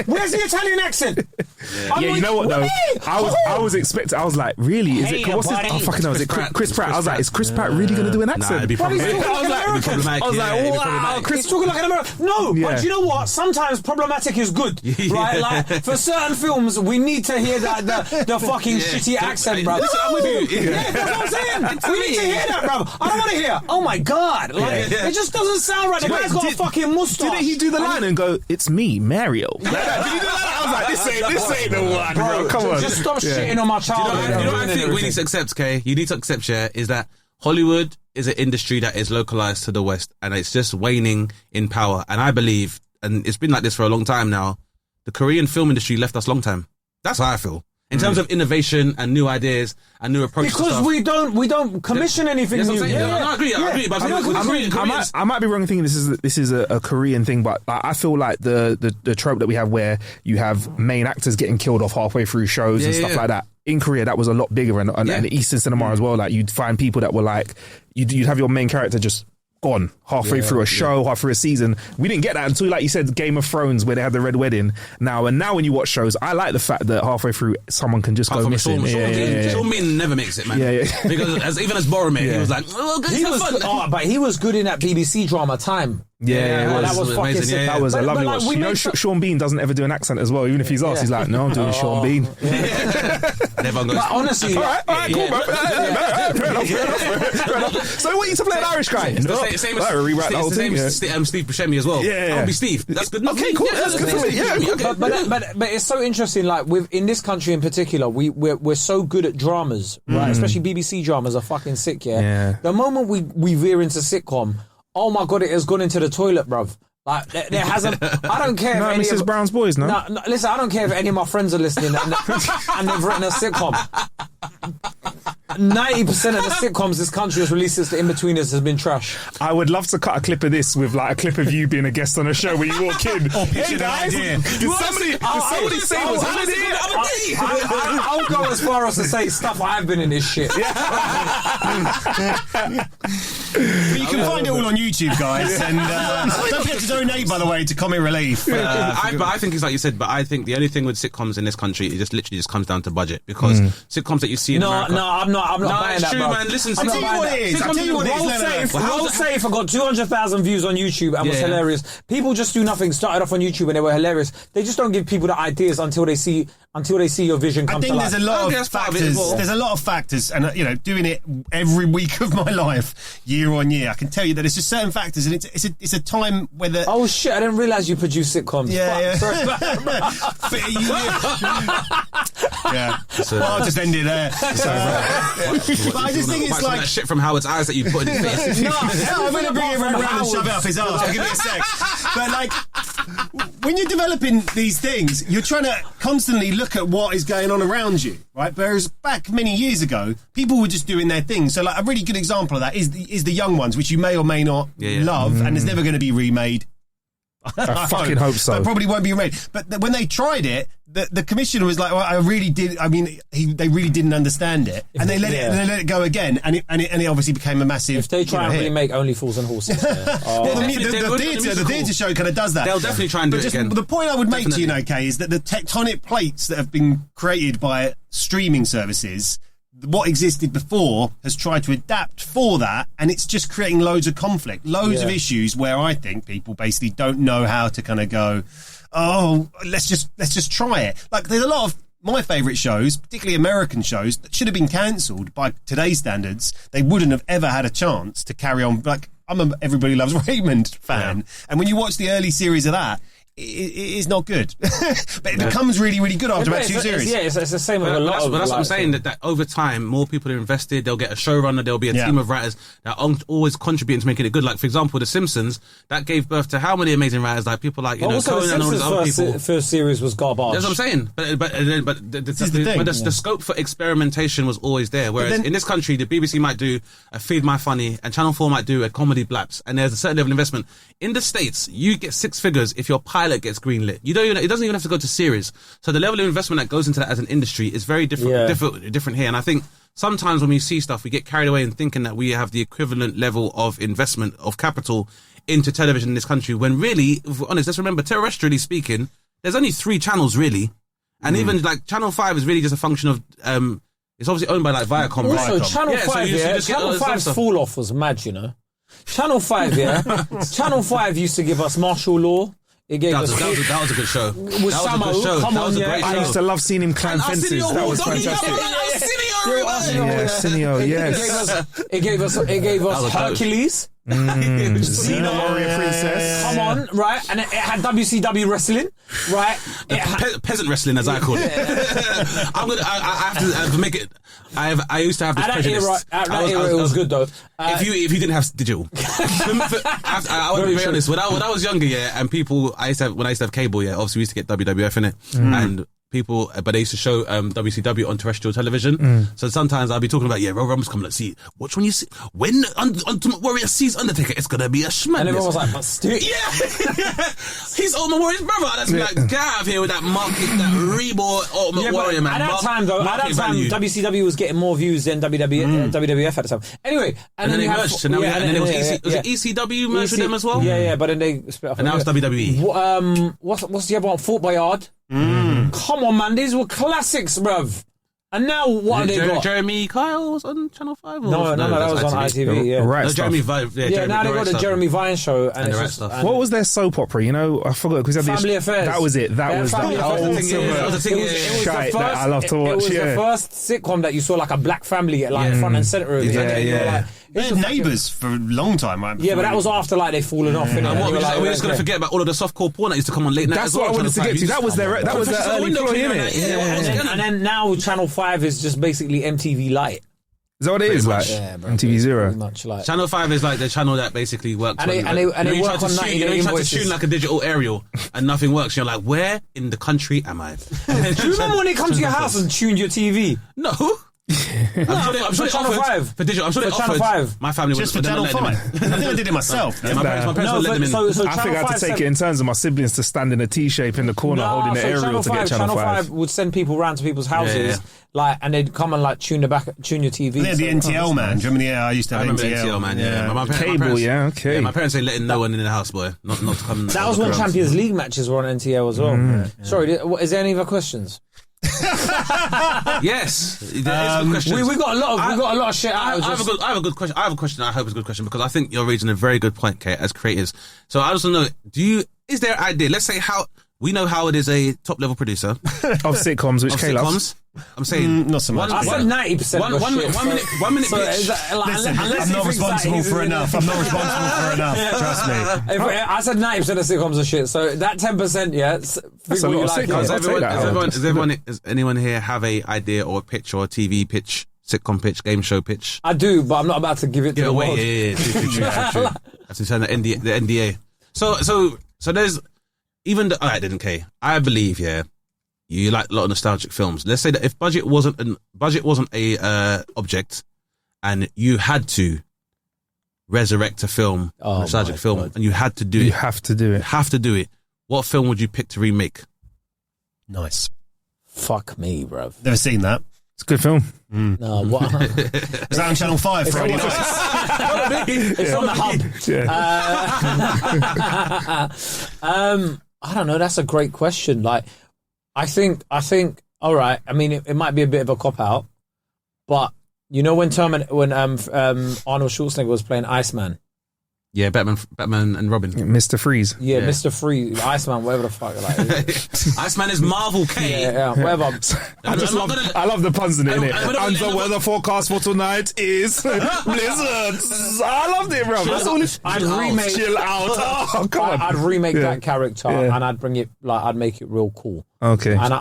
where's the Italian accent? Yeah, you know what though? I was expecting. I was like, really? Is it? What's his? Oh fucking hell! Is it Chris Pratt? I was like, is Chris Pratt really going to do an accent? Nah, it'd be problematic. I was like, wow, Chris talking like an American. No, but you know what? Sometimes problematic is good, right? Like for certain films, we need to hear that the fucking shitty accent, bro. Listen, I'm with you. Yeah, that's what I'm saying. We need to hear that, bro. I don't want to hear. Oh my god, like it just doesn't sound right. The guy's got a fucking mustache. Didn't he do the line and go, "It's me, Mario"? Did he do that? I was like, this ain't the one, bro. Come on, just stop shitting on my child. You know what I think we need to accept, Kae? You need to accept, is that Hollywood is an industry that is localized to the West and it's just waning in power. And I believe, and it's been like this for a long time now, the Korean film industry left us long time. That's how I feel. In terms of innovation and new ideas and new approaches to stuff. Because we don't commission anything new. I agree. But I might be wrong thinking this is a Korean thing, but I feel like the trope that we have where you have main actors getting killed off halfway through shows and stuff like that. In Korea, that was a lot bigger, and Eastern cinema as well. Like you'd find people that were like, you'd have your main character just gone halfway through a show, halfway through a season. We didn't get that until, like you said, Game of Thrones, where they had the Red Wedding. Now when you watch shows, I like the fact that halfway through someone can just go missing. Sean Bean never makes it, man. Because even as Boromir, he was like, but he was good in that BBC drama Time. That was fucking sick. That was a lovely watch. You know, Sean Bean doesn't ever do an accent as well. Even if he's asked, he's like, "No, I'm doing Sean Bean." But honestly, all right, cool, man. Fair enough. So, what you to play an Irish guy? Same as Steve Buscemi as well. I'll be Steve. That's good. Okay, cool. That's good for me. Yeah, but it's so interesting. Like in this country in particular, we're so good at dramas, right? Especially BBC dramas are fucking sick. Yeah. The moment we veer into sitcom. Oh my god, it has gone into the toilet, bruv. Like, there hasn't... I don't care if any Mrs. Brown's Boys, no? No, listen, I don't care if any of my friends are listening and they've written a sitcom. 90% of the sitcoms this country has released since The In-Betweeners has been trash. I would love to cut a clip of this with like a clip of you being a guest on a show where you walk in. Hey guys, did somebody say what's happening? I'll go as far as to say stuff I've been in this shit. But you can find it all on YouTube, guys. And don't forget to donate, by the way, to Comic Relief. But I think it's like you said, but I think the only thing with sitcoms in this country, it just literally just comes down to budget. Because sitcoms that you see in America... No, I'm not buying that, bro. Man. Listen, I'll tell you what it is. Roll Safe, I got 200,000 views on YouTube and was hilarious. People just do nothing, started off on YouTube and they were hilarious. They just don't give people the ideas until they see your vision come to life. I think there's a lot of factors. There's a lot of factors, and doing it every week of my life, year on year, I can tell you that it's just certain factors, and it's a time where the... Oh shit! I didn't realise you produce sitcoms. Yeah. Sorry. Well, I'll just end it there. But I just think it's like that shit from Howard's eyes that you put in his face. No, I'm going to bring it around and shove it up his arse. Give me a sec. But like, when you're developing these things, you're trying to constantly look at what is going on around you, right? Whereas back many years ago, people were just doing their thing. So like a really good example of that is the Young Ones, which you may or may not love, and is never going to be remade. I fucking hope so. But probably won't be remade. But when they tried it, the commissioner was like, "Well, I really did." I mean, they really didn't understand it, and they let it go again, and it obviously became a massive. If they try and remake Only Fools and Horses, well, the theatre show kind of does that. They'll definitely try and do it again. The point I would make to you, Kae, is that the tectonic plates that have been created by streaming services, what existed before has tried to adapt for that, and it's just creating loads of conflict, loads of issues where I think people basically don't know how to kind of go, oh, let's just try it. Like, there's a lot of my favourite shows, particularly American shows, that should have been cancelled by today's standards. They wouldn't have ever had a chance to carry on. Like, I'm a Everybody Loves Raymond fan, and when you watch the early series of that, it is not good. But it becomes really, really good after about 2 series. It's the same with a lot of... But that's what I'm saying, that over time, more people are invested, they'll get a showrunner, there'll be a team of writers that are always contributing to making it good. Like, for example, The Simpsons, that gave birth to how many amazing writers? Like, people like, Conan and all these other people. First series was garbage. That's what I'm saying. But the scope for experimentation was always there. Whereas in this country, the BBC might do a Feed My Funny, and Channel 4 might do a Comedy Blaps, and there's a certain level of investment. In the States, you get 6 figures if your pilot gets greenlit. It doesn't even have to go to series. So the level of investment that goes into that as an industry is very different here. And I think sometimes when we see stuff, we get carried away in thinking that we have the equivalent level of investment of capital into television in this country, when really, if we're honest, let's remember, terrestrially speaking, there's only 3 channels really. And even like Channel 5 is really just a function of, it's obviously owned by like Viacom. Also, Viacom. Channel 5, so you just get all Channel this other 5's stuff. fall off was mad, you know. Channel 5, Channel 5 used to give us martial law. It gave That us was a good show. with That was a Samo, good show. come That was on, a great yeah. I show. used to love seeing him climb fences. That was fantastic. Yes. It gave us was Hercules. Xena Warrior Princess. Come on, right? And it had WCW wrestling, right? It had, Peasant wrestling, as I call it. I have to make it. I used to have this at that prejudice. era, it was good though. If you didn't have digital, I would be very honest. When I was younger, and people, when I used to have cable, obviously we used to get WWF in it, and people, but they used to show WCW on terrestrial television. So sometimes I'll be talking about, Royal Rumble's coming. Let's see which one you see. When Ultimate Warrior sees Undertaker, it's gonna be a schmadness. And everyone was like, "But still, he's Ultimate Warrior's brother." That's like, get out of here with that market, that Reebok Ultimate Warrior, man. At that time, WCW was getting more views than WWF at the time. Anyway, and then they merged. So now was it ECW merged with them as well? Yeah, but then they split off. And now it's WWE. What's the other one? Fort Boyard. Come on, man, these were classics, bruv. And now what have they got? Jeremy Kyle was on Channel 5? No, that was on ITV. Yeah, Right no, stuff. Jeremy Vine. now they got the Jeremy Vine show and the right it's stuff. just, What was their soap opera? You know, I forgot because Family Affairs. That was it. That Yeah, was the Family Affairs. ultimate shite that I love to watch. It was the first sitcom that you saw like a black family at like front and centre of it. Yeah. They had Neighbours for a long time, right? Yeah, but that was after like they'd fallen off. And what, we're just going to forget about all of the softcore porn that used to come on late night. That's what I wanted to get to. That was their early ploy, And innit? then now Channel 5 is just basically MTV Light. Is that what it is? Like MTV Zero. Pretty much like. Channel 5 is like the channel that basically works. And they work on 90 You try to invoices. tune like a digital aerial and nothing works. You're like, where in the country am I? Do you remember when they come to your house and tuned your TV? No. I'm sure Channel 5. For digital, I'm sure they For Channel offered. 5. My family Just would for Channel 5. I think I did it myself. Yeah, my parents would let them in. So I think Channel I had 5 to take it in terms of my siblings to stand in a T shape in the corner holding the aerial to get Channel 5. would send people round to people's houses, like, and they'd come and like tune your TV. They had the NTL, man. Do you remember? I used to I have remember NTL, man. Yeah, my Cable, okay. Yeah, my parents ain't letting no one in the house, boy. Not to come. That was when around. Champions League matches were on NTL as well. Sorry, is there any other questions? Yes, there is good questions. We got a lot of shit. I have a good question. I have a question. I hope it's a good question because I think you're raising a very good point, Kate, as creators. So I also know, is there an idea? Let's say we know Howard is a top level producer Of sitcoms, which Kay loves. I'm saying not so much. I said 90%. One minute. So pitch. Listen, I'm not responsible for enough. I'm not responsible for enough. Trust me. I said 90% of sitcoms are shit. So that 10%, That's a lot of sitcoms. I'll take that. Does anyone here have a idea or a pitch or a TV pitch, sitcom pitch, game show pitch? I do, but I'm not about to give it to the world. Yeah. True. That's to sign the NDA. So there's even all right, then, Kay. I believe, you like a lot of nostalgic films. Let's say that if budget wasn't a object, and you had to resurrect a film, nostalgic film, and you had to do it. You have to do it. What film would you pick to remake? Nice. Fuck me, bruv. Never seen that. It's a good film. No, what? Is that on Channel 5 Friday night? It's on the hub. I don't know. That's a great question. Like, I think. All right. I mean, it might be a bit of a cop out, but you know when Arnold Schwarzenegger was playing Iceman. Yeah, Batman and Robin. Mr. Freeze. Yeah, Mr. Freeze, Iceman, whatever the fuck. Like, Iceman is Marvel, K. yeah, whatever. I love the puns in it, innit? And the weather forecast for tonight is blizzards. I loved it, bro. That's all it's chill out. Oh, come on. I'd remake that character and I'd bring it, like, I'd make it real cool. Okay. And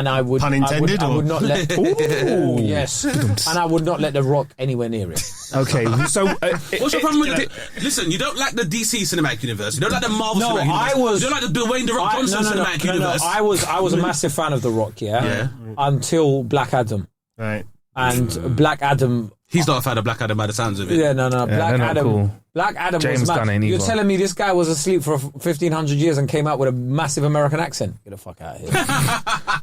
I would. Pun intended, I would not let. Ooh. Yes. And I would not let The Rock anywhere near it. Okay, so what's your problem with it? Listen, you don't like the DC cinematic universe. You don't like the Marvel cinematic universe. You don't like the Dwayne The Rock Johnson cinematic universe. I was a massive fan of The Rock, until Black Adam. Right. And Black Adam He's not a fan of Black Adam by the sounds of it. Yeah, no. they're not cool. Black Adam James was mad. Gunn ain't You're either. telling me this guy was asleep for 1,500 years and came out with a massive American accent? Get the fuck out of here.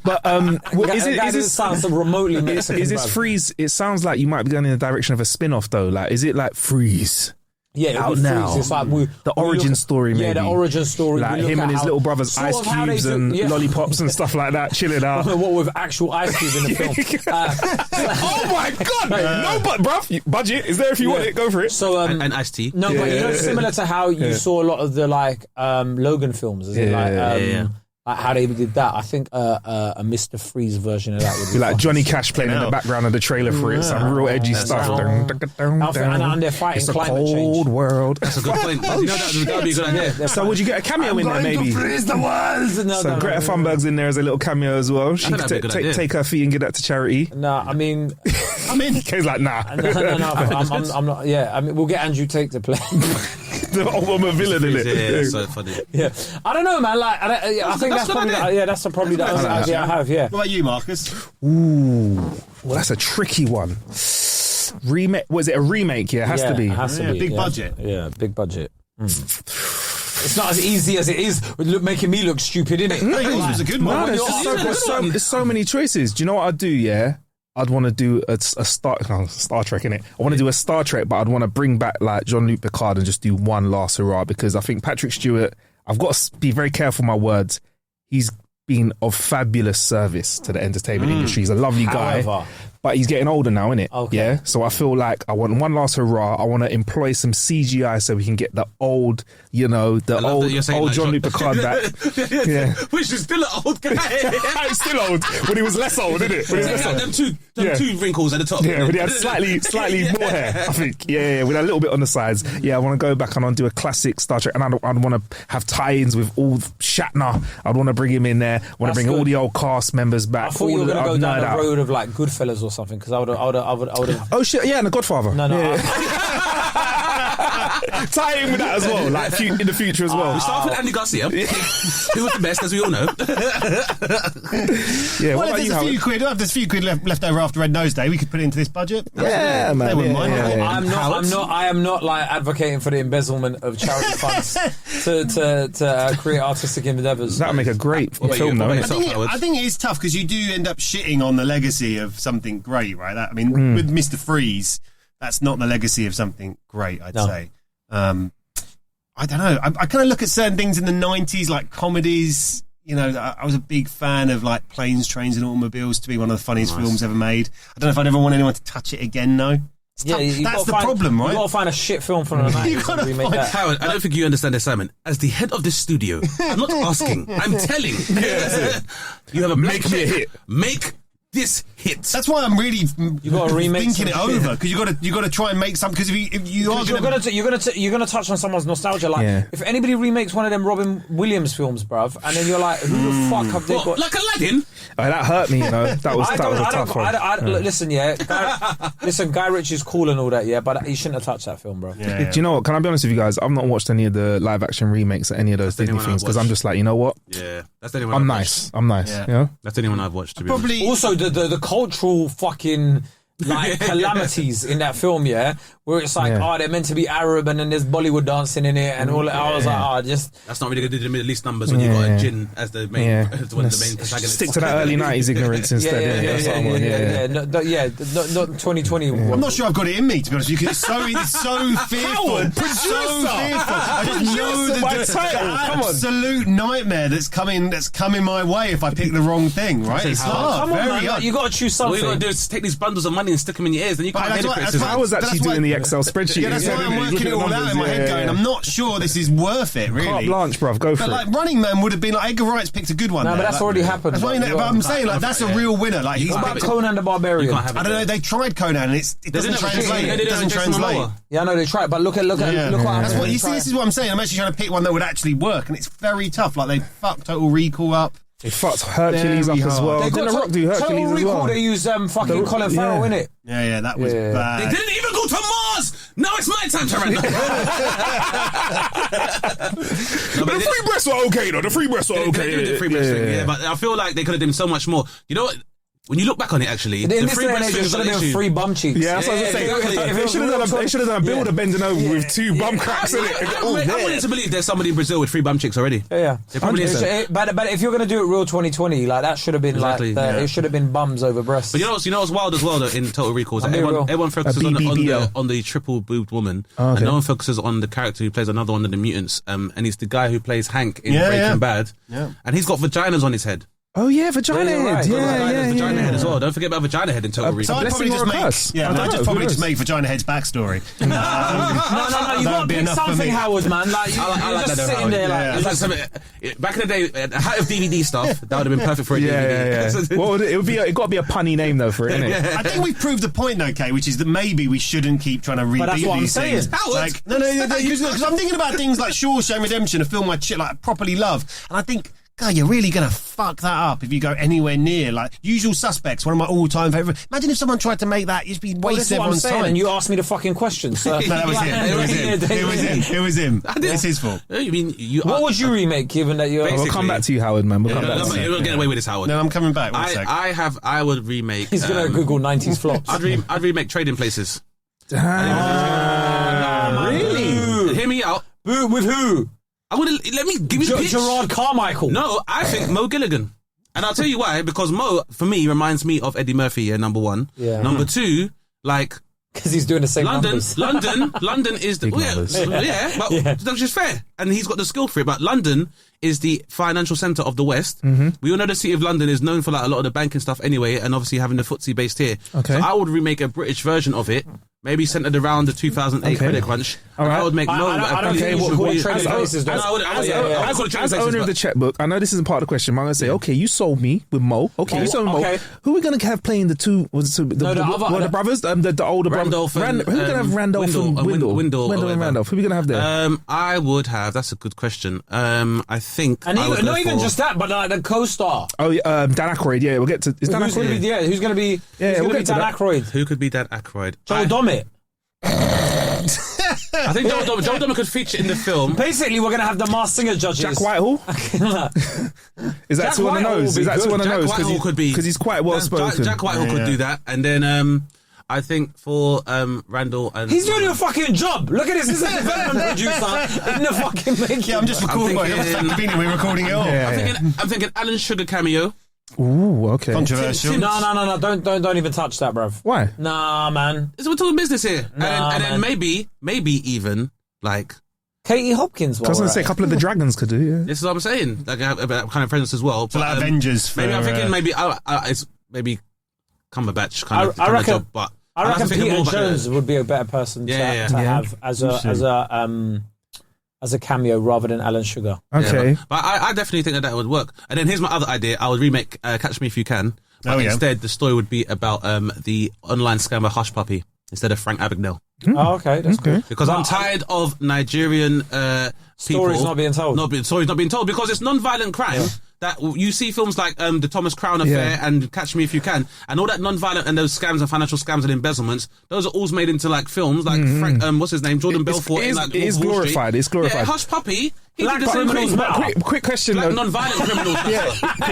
But is this sounds remotely Mexican? Is this bruv. Freeze? It sounds like you might be going in the direction of a spin-off though. Like, is it like Freeze? Yeah, it'll out be now. Freeze. It's like The origin story, maybe. Yeah, the origin story. Like We look him at and his how- little brothers, sort Ice of how they Cubes do- and yeah. lollipops and stuff like that, chilling out. What with actual Ice Cube in the film? Oh my god! No, but bruv, budget is there if you want it. Go for it. So And Ice-T. no, but you know, similar to how you saw a lot of the like Logan films, is it like like how they did that? I think a Mr. Freeze version of that would Be like Johnny Cash playing in the out. background of the trailer for it. Some real edgy stuff. And they're fighting It's a climate cold change. world. That's a good point. You know, that would be a good idea. So would you get a cameo in there, maybe? Freeze the world. So Greta Thunberg's in there as a little cameo as well. She think could that'd be a good idea. take her fee and give that to charity. No, I mean, Kay's like, nah. no. I'm not. Yeah, I mean, we'll get Andrew Tate to play. The Obama villain in Yeah, it. that's so funny. Yeah, I don't know, man. Like, I think that's a good probably idea. that's probably the only idea I have. Yeah. What about you, Marcus? Ooh, well, that's a tricky one. Remake? Was it a remake? Yeah, it has to be. It has to be. Big budget. Yeah, big budget. It's not as easy as it is making me look stupid, innit? No, yours was a good one. No, there's so many choices. Do you know what I'd do? Yeah, I'd want to do a Star Trek, innit? I want to do a Star Trek, but I'd want to bring back like Jean-Luc Picard and just do one last hurrah, because I think Patrick Stewart, I've got to be very careful with my words. He's been of fabulous service to the entertainment industry. He's a lovely guy. However, But he's getting older now, innit? Okay. Yeah. So I feel like I want one last hurrah. I want to employ some CGI so we can get the old, the love that you're saying old that, Jean-Luc Picard back. Yeah. Which is still an old guy. He's still old. When he was less old, isn't it? When he was less old. Them two wrinkles at the top. Yeah, but he had slightly more hair, I think. Yeah, with a little bit on the sides. Yeah, I want to go back and I'll do a classic Star Trek, and I'd want to have tie-ins with all Shatner. I'd want to bring him in there. I want to bring all the old cast members back. I thought you were going to go down the out. road of like Goodfellas or something, because I would have. Oh shit! Yeah, and The Godfather. No. Yeah. Tie in with that as well, like in the future as well. We start with Andy Garcia, who was the best, as we all know. Yeah, Well, what if about you, there's a few Howard? quid, there's a few quid left over after Red Nose Day, we could put it into this budget. Yeah, man. They wouldn't mind. I am not like advocating for the embezzlement of charity funds to create artistic endeavours. That'd make a great What about film, you? though. What Innit? about yourself? I think it is tough because you do end up shitting on the legacy of something great, right? I mean, with Mr. Freeze, that's not the legacy of something great, I'd say. I don't know. I kind of look at certain things in the 90s, like comedies. You know, I was a big fan of like Planes, Trains and Automobiles to be one of the funniest films ever made. I don't know if I'd ever want anyone to touch it again, though. Yeah, That's the problem, right? You got to find a shit film from the 90s and remake that. Howard, I don't think you understand this, Simon. As the head of this studio, I'm not asking, I'm telling. You have a blank Make me a check. hit. Make this hit. That's why I'm really gotta remake thinking it some shit. over, because you got to try and make something. Because if you are You're gonna touch on someone's nostalgia. Like, Yeah. if anybody remakes one of them Robin Williams films, bruv, and then you're like, who the fuck have they got? What, like Aladdin? Oh, that hurt me, That was a tough one. Listen, Guy Ritchie's cool and all that, yeah, but he shouldn't have touched that film, bro. Do you know what? Can I be honest with you guys? I've not watched any of the live action remakes of any of those That's the Disney only one things I've because I'm watched. just like, you know what? Yeah, that's the only one I'm I've nice. watched. I'm nice. Yeah. You know? That's the only one I've watched, to be honest. probably Also, the cultural fucking like calamities in that film, yeah, where it's like, Yeah. oh, they're meant to be Arab and then there's Bollywood dancing in it and all that. I was like, oh, just That's not really going to do the Middle East numbers when you've got a jinn as the main, as one of the main protagonists. Stick to that early 90s ignorance instead. That's what I want. not 2020. I'm not sure I've got it in me, to be honest with you, because it's so fearful. Howard, So producer! fearful. I just know Producer by the title, come on. absolute nightmare that's coming my way if I pick the wrong thing, right? It's hard. Come on, very man, hard. you got to choose All something. you got to do is take these bundles of money and stick them in your ears, then you can't But hear the that's why- criticism. I was actually That's why- doing the Excel spreadsheet. Yeah, that's why I'm working it all out in my head going, I'm not sure this is worth it, really. Carte blanche, bruv. Go for But it. like Running Man would have been like Edgar Wright's picked a good one. No, there. but that's Like, already happened. That's what bro. but I'm saying like that's a real winner. Like he's What about picked- Conan the You Barbarian? can't have it. I don't know. They tried Conan and it doesn't didn't have translate. Jason- It doesn't Jason translate. Momoa. Yeah, I know they tried, but look what That's happened. what you see. This is what I'm saying. I'm actually trying to pick one that would actually work, and it's very tough. Like they fucked Total Recall up. They fucked Hercules up Very as well. hard. Didn't The Rock do Hercules as well? They use fucking Colin Farrell in it. Yeah, that was Yeah. They bad. didn't even go to Mars! Now it's my time to run. But the free breasts are okay, though. The free breasts are They okay. do the free breast thing, yeah, but I feel like they could have done so much more. You know what? when you look back on it, actually, In the this free day and breast age, it thing's should not have an been issue. free bum cheeks. Yeah, that's what I was saying. exactly. If it was They should have done a builder Yeah. bending over with 2 bum cracks in it. I'm willing to believe there's somebody in Brazil with 3 bum chicks already. Yeah. There probably is. But if you're going to do it real 2020, like that should have been Exactly, it should have been bums over breasts. But you know what's wild as well though, in Total Recall is that I'll be real. everyone focuses A BBBL. on the triple boobed woman, okay. and no one focuses on the character who plays another one of the mutants. And he's the guy who plays Hank in Yeah, Breaking yeah. Bad. Yeah. And he's got vaginas on his head. Oh yeah, vagina Yeah, you're head. right. Yeah, Vagina head yeah. as well. Don't forget about vagina head in Total So Recall. I'd probably Blessing just or a curse? make, I don't know, probably who just knows? make Vagina Head's backstory. No, you That got would to be pick enough for something, me. Howard, man. Like, I you're like just that, sitting Howard. there, Yeah. like, It's like back in the day, at the height of DVD stuff, that would have been perfect for a DVD. Yeah. Well, it got to be a punny name though for it, innit? I think we've proved the point, though, Kay, which is that maybe we shouldn't keep trying to repeat that's what I'm these things. saying. Howard. Like, no, because I'm thinking about things like Shawshank Redemption, a film I properly love, and I think, God, you're really going to fuck that up if you go anywhere near. Like, Usual Suspects, one of my all-time favourite. Imagine if someone tried to make that, you'd be well, wasting that's what I'm everyone's saying, time. and you asked me the fucking question. So. No, that was him. It was him. It's his fault. You mean What would you remake, given that you're... We'll come back to you, Howard, man. We'll come back to you. You're not getting away with this, Howard. No, I'm coming back. One sec. I would remake. He's going to Google 90s flops. I'd remake Trading Places. Really? Hear me out. Who, with who? I would let me give me the pitch. Gerard Carmichael. No, I think Mo Gilligan. And I'll tell you why, because Mo, for me, reminds me of Eddie Murphy, number one. Yeah. Number two, like, Because he's doing the same numbers. London is the, that's just fair. And he's got the skill for it. But London is the financial centre of the West. Mm-hmm. We all know the city of London is known for like a lot of the banking stuff anyway, and obviously having the footsie based here. Okay. So I would remake a British version of it, maybe centred around the 2008 credit crunch. All right. I would make I don't think you should call it Trading Places. As owner of the checkbook, I know this isn't part of the question, but I'm going to say, okay, you sold me with Mo. Okay, you sold me okay. Mo. Who are we going to have playing the two? The brothers? The older Randolph brothers? and, Who are we going to have? Randolph and Windle. Windle and whatever. Randolph. Who are we going to have there? I would have. That's a good question. I think. And I would even, go not even for- just that, but like the co-star. Oh, Dan Aykroyd. Yeah, we'll get to. Is Dan Who's going to Aykroyd? be? Yeah, who's going to be? Yeah, who's we'll going to be get to Dan that. Aykroyd? Who could be Dan Aykroyd? Joel Dommett. I think Joel Dommett could feature in the film. Basically, we're going to have the Masked Singer judges. Jack Whitehall? Is that Jack too on the Whitehall nose? will Is be that too good. on the Jack nose? Whitehall could be Because he's quite well spoken. Jack Whitehall could do that, and then I think for Randall and He's doing a fucking job. Look at this. This is a development producer in the fucking making. Yeah, I'm just recording. It's convenient we're recording it all. Yeah. I'm thinking Alan Sugar cameo. Ooh, okay. Controversial. No. Don't even touch that, bruv. Why? Nah, man. So we're talking business here, and then man. maybe even like Katie Hopkins. I was going to say a couple of the dragons could do, yeah. this is what I'm saying. Like I have that kind of presence as well. So like Avengers. For, Maybe I'm thinking it's maybe Cumberbatch kind of I reckon- job, but I reckon think Peter more about Jones the- would be a better person to have as a cameo rather than Alan Sugar. Okay. Yeah, but I definitely think that would work. And then here's my other idea. I would remake Catch Me If You Can. But instead, the story would be about the online scammer Hush Puppy instead of Frank Abagnale. Oh, okay, that's good. Because I'm tired of Nigerian Stories people not being told. Stories not being told because it's non-violent crime. Yeah. That you see films like the Thomas Crown Affair and Catch Me If You Can, and all that non-violent and those scams and financial scams and embezzlements. Those are all made into like films like Frank, what's his name, Jordan Belfort. It is Wall glorified. Street. It's glorified. Yeah, Hush Puppy. He Black did the same criminals thing. matter. Quick question, Black though. non-violent criminals.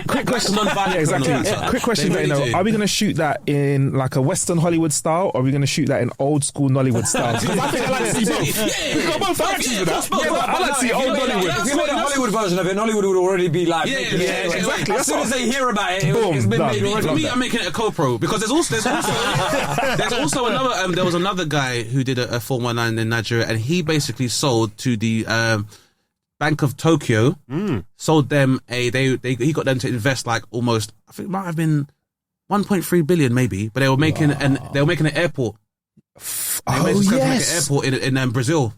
Quick question. Non-violent Yeah, exactly. criminals. Quick question, They really though. do. Are we going to shoot that in like a Western Hollywood style, or are we going to shoot that in old school Nollywood style? 'Cause I think I like to see both. We've got both directions with that. Yeah, but I like to see old Nollywood. If you made a Hollywood version of it, Hollywood would already be like, exactly. As soon as they hear about it, Boom, it's been done. made already. For me, I'm making it a co-pro because there's also another. There was another guy who did a 419 in Nigeria, and he basically sold to the Bank of Tokyo. Sold them he got them to invest like almost, I think it might have been 1.3 billion maybe, but they were making an airport. They make an airport in Brazil.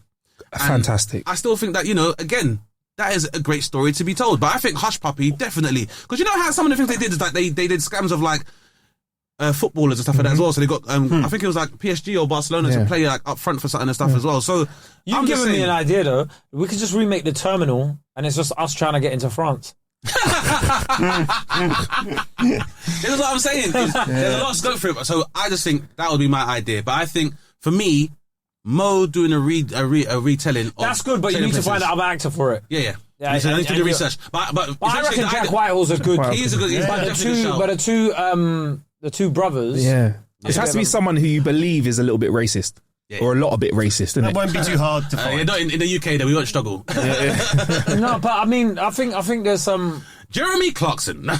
And Fantastic. I still think that again. That is a great story to be told, but I think Hush Puppy definitely, because you know how some of the things they did is like they did scams of like footballers and stuff like that as well. So they got I think it was like PSG or Barcelona to play like up front for something and stuff as well. So You've given me an idea though. We could just remake The Terminal, and it's just us trying to get into France. This is what I'm saying. There's a lot of scope for it, so I just think that would be my idea. But I think for me, Mo doing a retelling. That's good, but you need to find out an actor for it. Yeah. Yeah, I need to do and research. But I reckon Jack Whitehall's a good. He's a good. He's definitely a good shout. The two brothers. Yeah. It has to be someone who you believe is a little bit racist. Yeah. Or a lot a bit racist, isn't That it? won't be too hard to find. Not in the UK, though. We won't struggle. No, but I mean, I think there's some. Jeremy Clarkson. But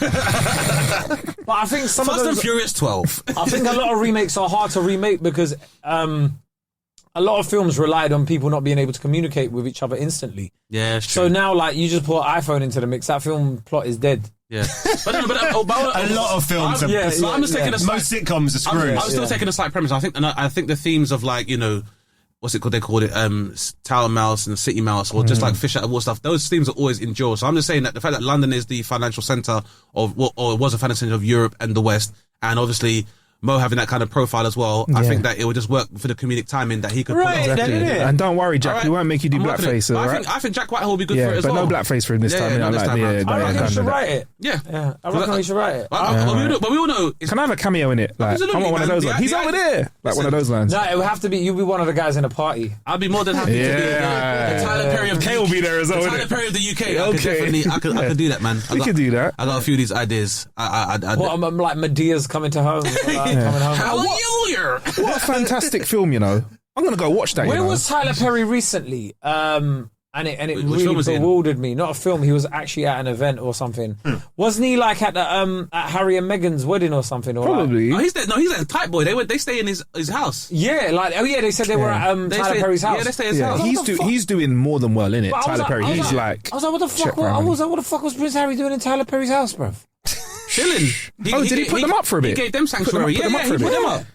I think some Fast of and those. Furious 12. I think a lot of remakes are hard to remake because a lot of films relied on people not being able to communicate with each other instantly. Yeah, it's So true. now, like, you just put an iPhone into the mix, that film plot is dead. Yeah. But A lot of films are. I'm just taking a slight, Most sitcoms are screwed. I'm still taking a slight premise. I think the themes of, like, you know, what's it called? They called it Tower Mouse and City Mouse, or just like Fish Out of Water stuff. Those themes are always endure. So I'm just saying that the fact that London is the financial centre of, or was a financial centre of Europe and the West, and obviously Mo having that kind of profile as well, I think that it would just work for the comedic timing that he could pull Right, off. then, innit? And don't worry, Jack, All right. we won't make you do I'm working blackface, it. all But right? I think Jack Whitehall will be good for Yeah, it as but well. no blackface for him this Yeah, time. yeah, you know, not this like, time yeah, round. I reckon don't we should do that. write it. Yeah. I reckon we should write it. But we all know it's Can I have a cameo in it? Like, I Absolutely, want one of man. those ones. He's over there. Like one of those lines. No, it would have to be, you'll be one of the guys in the party. I'd be more than happy to be the Tyler Perry of the Kay will be there as well, the innit? Tyler Perry of the UK. Okay. I could do that, man. We could do that. I got a few of these ideas. What, I'm like Medea's coming to home. Coming home. Hallelujah! What a fantastic film, you know. I'm going to go watch that, Where you know. was Tyler Perry recently? And it Which really film was he in? bewildered me. Not a film. He was actually at an event or something. Wasn't he like at the at Harry and Meghan's wedding or something? Or Probably. Oh, he's like a type boy. They stay in his house. Yeah, like they said they were at They Tyler stay- Perry's house. Yeah, they stay at his Yeah, house. he's doing more than well, innit? But I was Tyler like- Perry. I was He's like- like. I was like, what the fuck? check round. What the fuck was Prince Harry doing in Tyler Perry's house, bruv? Chilling. Did he put them up for a bit? He gave them sanctuary. Put them up for a He put bit. them up.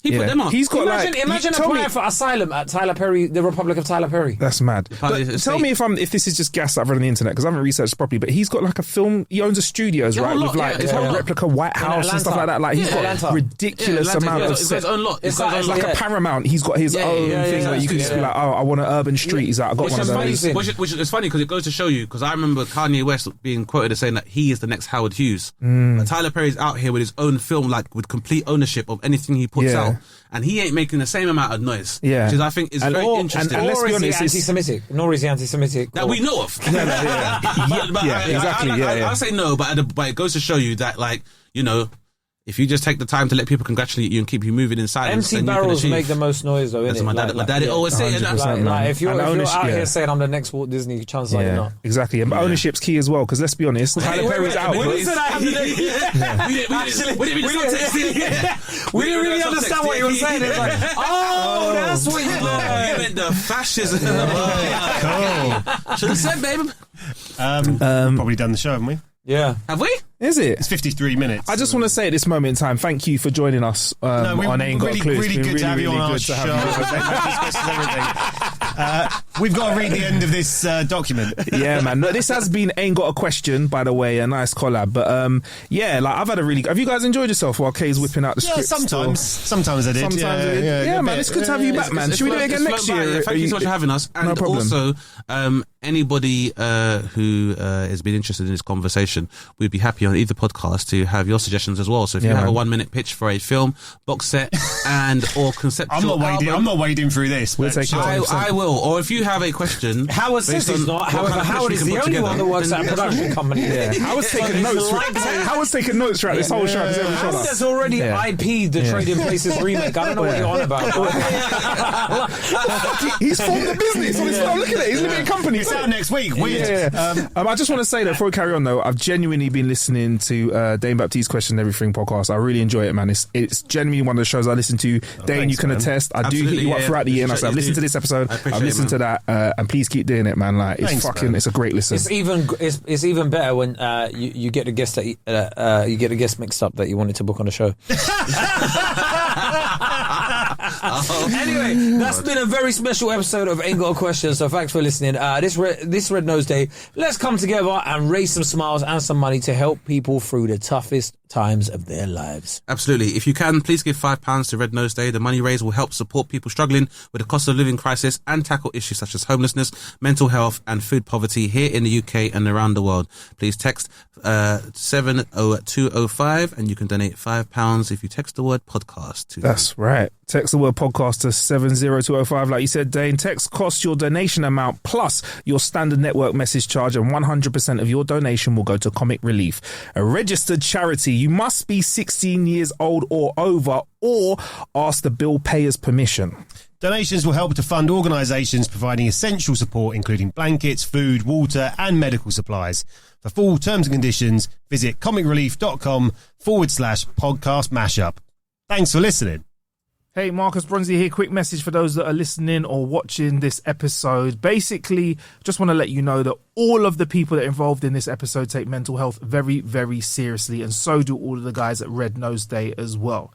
He put them up. He's got Imagine tell me- applying for asylum at Tyler Perry, the Republic of Tyler Perry. That's mad. Part of But his tell estate. me if this is just gas that I've read on the internet because I haven't researched properly. But he's got like a film. He owns a studios, Yeah, right, a lot, with like yeah, it's a lot. replica White House and stuff like that. Like he's got Atlanta. ridiculous amount of He's got his own lot. It's He's got his own like- lot. like a Paramount. He's got his own thing where you can just be like, oh, I want an urban street. He's like, I got one of those. Which is funny because it goes to show you, because I remember Kanye West being quoted as saying that he is the next Howard Hughes. But Tyler Perry's out here with his own film, like with complete ownership of anything he puts Yeah. out, and he ain't making the same amount of noise. Yeah. Which I think is And very or- interesting. and let's Or be is he honest, it's- anti-Semitic? Nor is he anti-Semitic. That we know of. Yeah, exactly. I say no, but it goes to show you that, like, you know, if you just take the time to let people congratulate you and keep you moving in silence, Empty then you can barrels achieve. make the most noise, though, That's innit? my daddy always say. 100%, man. Like, if you're And out ownership- here saying I'm the next Walt Disney, chances are you're Yeah, not. exactly. And ownership's key as well because let's be honest, Tyler Perry's out. When you said I have the We didn't really understand what you were saying. It's like, oh, that's what you You meant. meant the fascism. Should have said, baby. Probably done the show, haven't we? Yeah. Have we? Is it? It's 53 minutes. I just want to say at this moment in time, thank you for joining us on Ain't Got a Clue. It's Really been good to have you on our good show. to have We've got to read the end of this document. you. Yeah, man. No, this has been Ain't Got a Question, by the way, a nice collab. But yeah, like I've had a really. Have you guys enjoyed yourself while Kay's whipping out the Yeah, scripts? sometimes I did. Sometimes I did. Yeah, man, it's good to have you back, man. Should we do it again next year? Thank you so much for having us. And No problem. also, anybody who has been interested in this conversation, we'd be happy on either podcast to have your suggestions as well. So if you Yeah, have a man. 1-minute pitch for a film, box set, and or conceptual album, I'm not wading through this. We'll but take it. I will. Or if you have a question, Howard says based he's on not. what However, kind of Howard question is you the can only put one that works at a together, production company. Yeah, Howard's taking notes. Howard's taking notes throughout this whole show. Howard has already IP'd the Trading Places remake. I don't know what you're on about. He's formed a business. So stop looking at it. He's living in company. It's out next week. Weird. Yeah. I just want to say that before we carry on though, I've genuinely been listening to Dane Baptiste Question Everything podcast. I really enjoy it, man. It's genuinely one of the shows I listen to. Dane, thanks, you can man. attest. I do Absolutely, hit you up yeah. throughout the year and I say, I've listened to this episode, I appreciate I've listened it, to that, and please keep doing it, man. Like, it's Thanks, fucking, man. it's a great listen. It's even better when you get a guest that you get a guest mixed up that you wanted to book on the show. Anyway, that's been a very special episode of Ain't Got a Question. So thanks for listening. This Red Nose Day, let's come together and raise some smiles and some money to help people through the toughest times of their lives. Absolutely. If you can, please give £5 to Red Nose Day. The money raised will help support people struggling with the cost of living crisis and tackle issues such as homelessness, mental health and food poverty here in the UK and around the world. Please text 70205 and you can donate £5 if you text the word podcast to That's right. Text the word Network Podcast to 70205. Like you said, Dane, text costs your donation amount plus your standard network message charge, and 100% of your donation will go to Comic Relief, a registered charity. You must be 16 years old or over, or ask the bill payer's permission. Donations will help to fund organisations providing essential support, including blankets, food, water and medical supplies. For full terms and conditions, visit comicrelief.com/podcast mashup. Thanks for listening. Hey, Marcus, Bronzy here. Quick message for those that are listening or watching this episode. Basically, just want to let you know that all of the people that are involved in this episode take mental health very, very seriously, and so do all of the guys at Red Nose Day as well.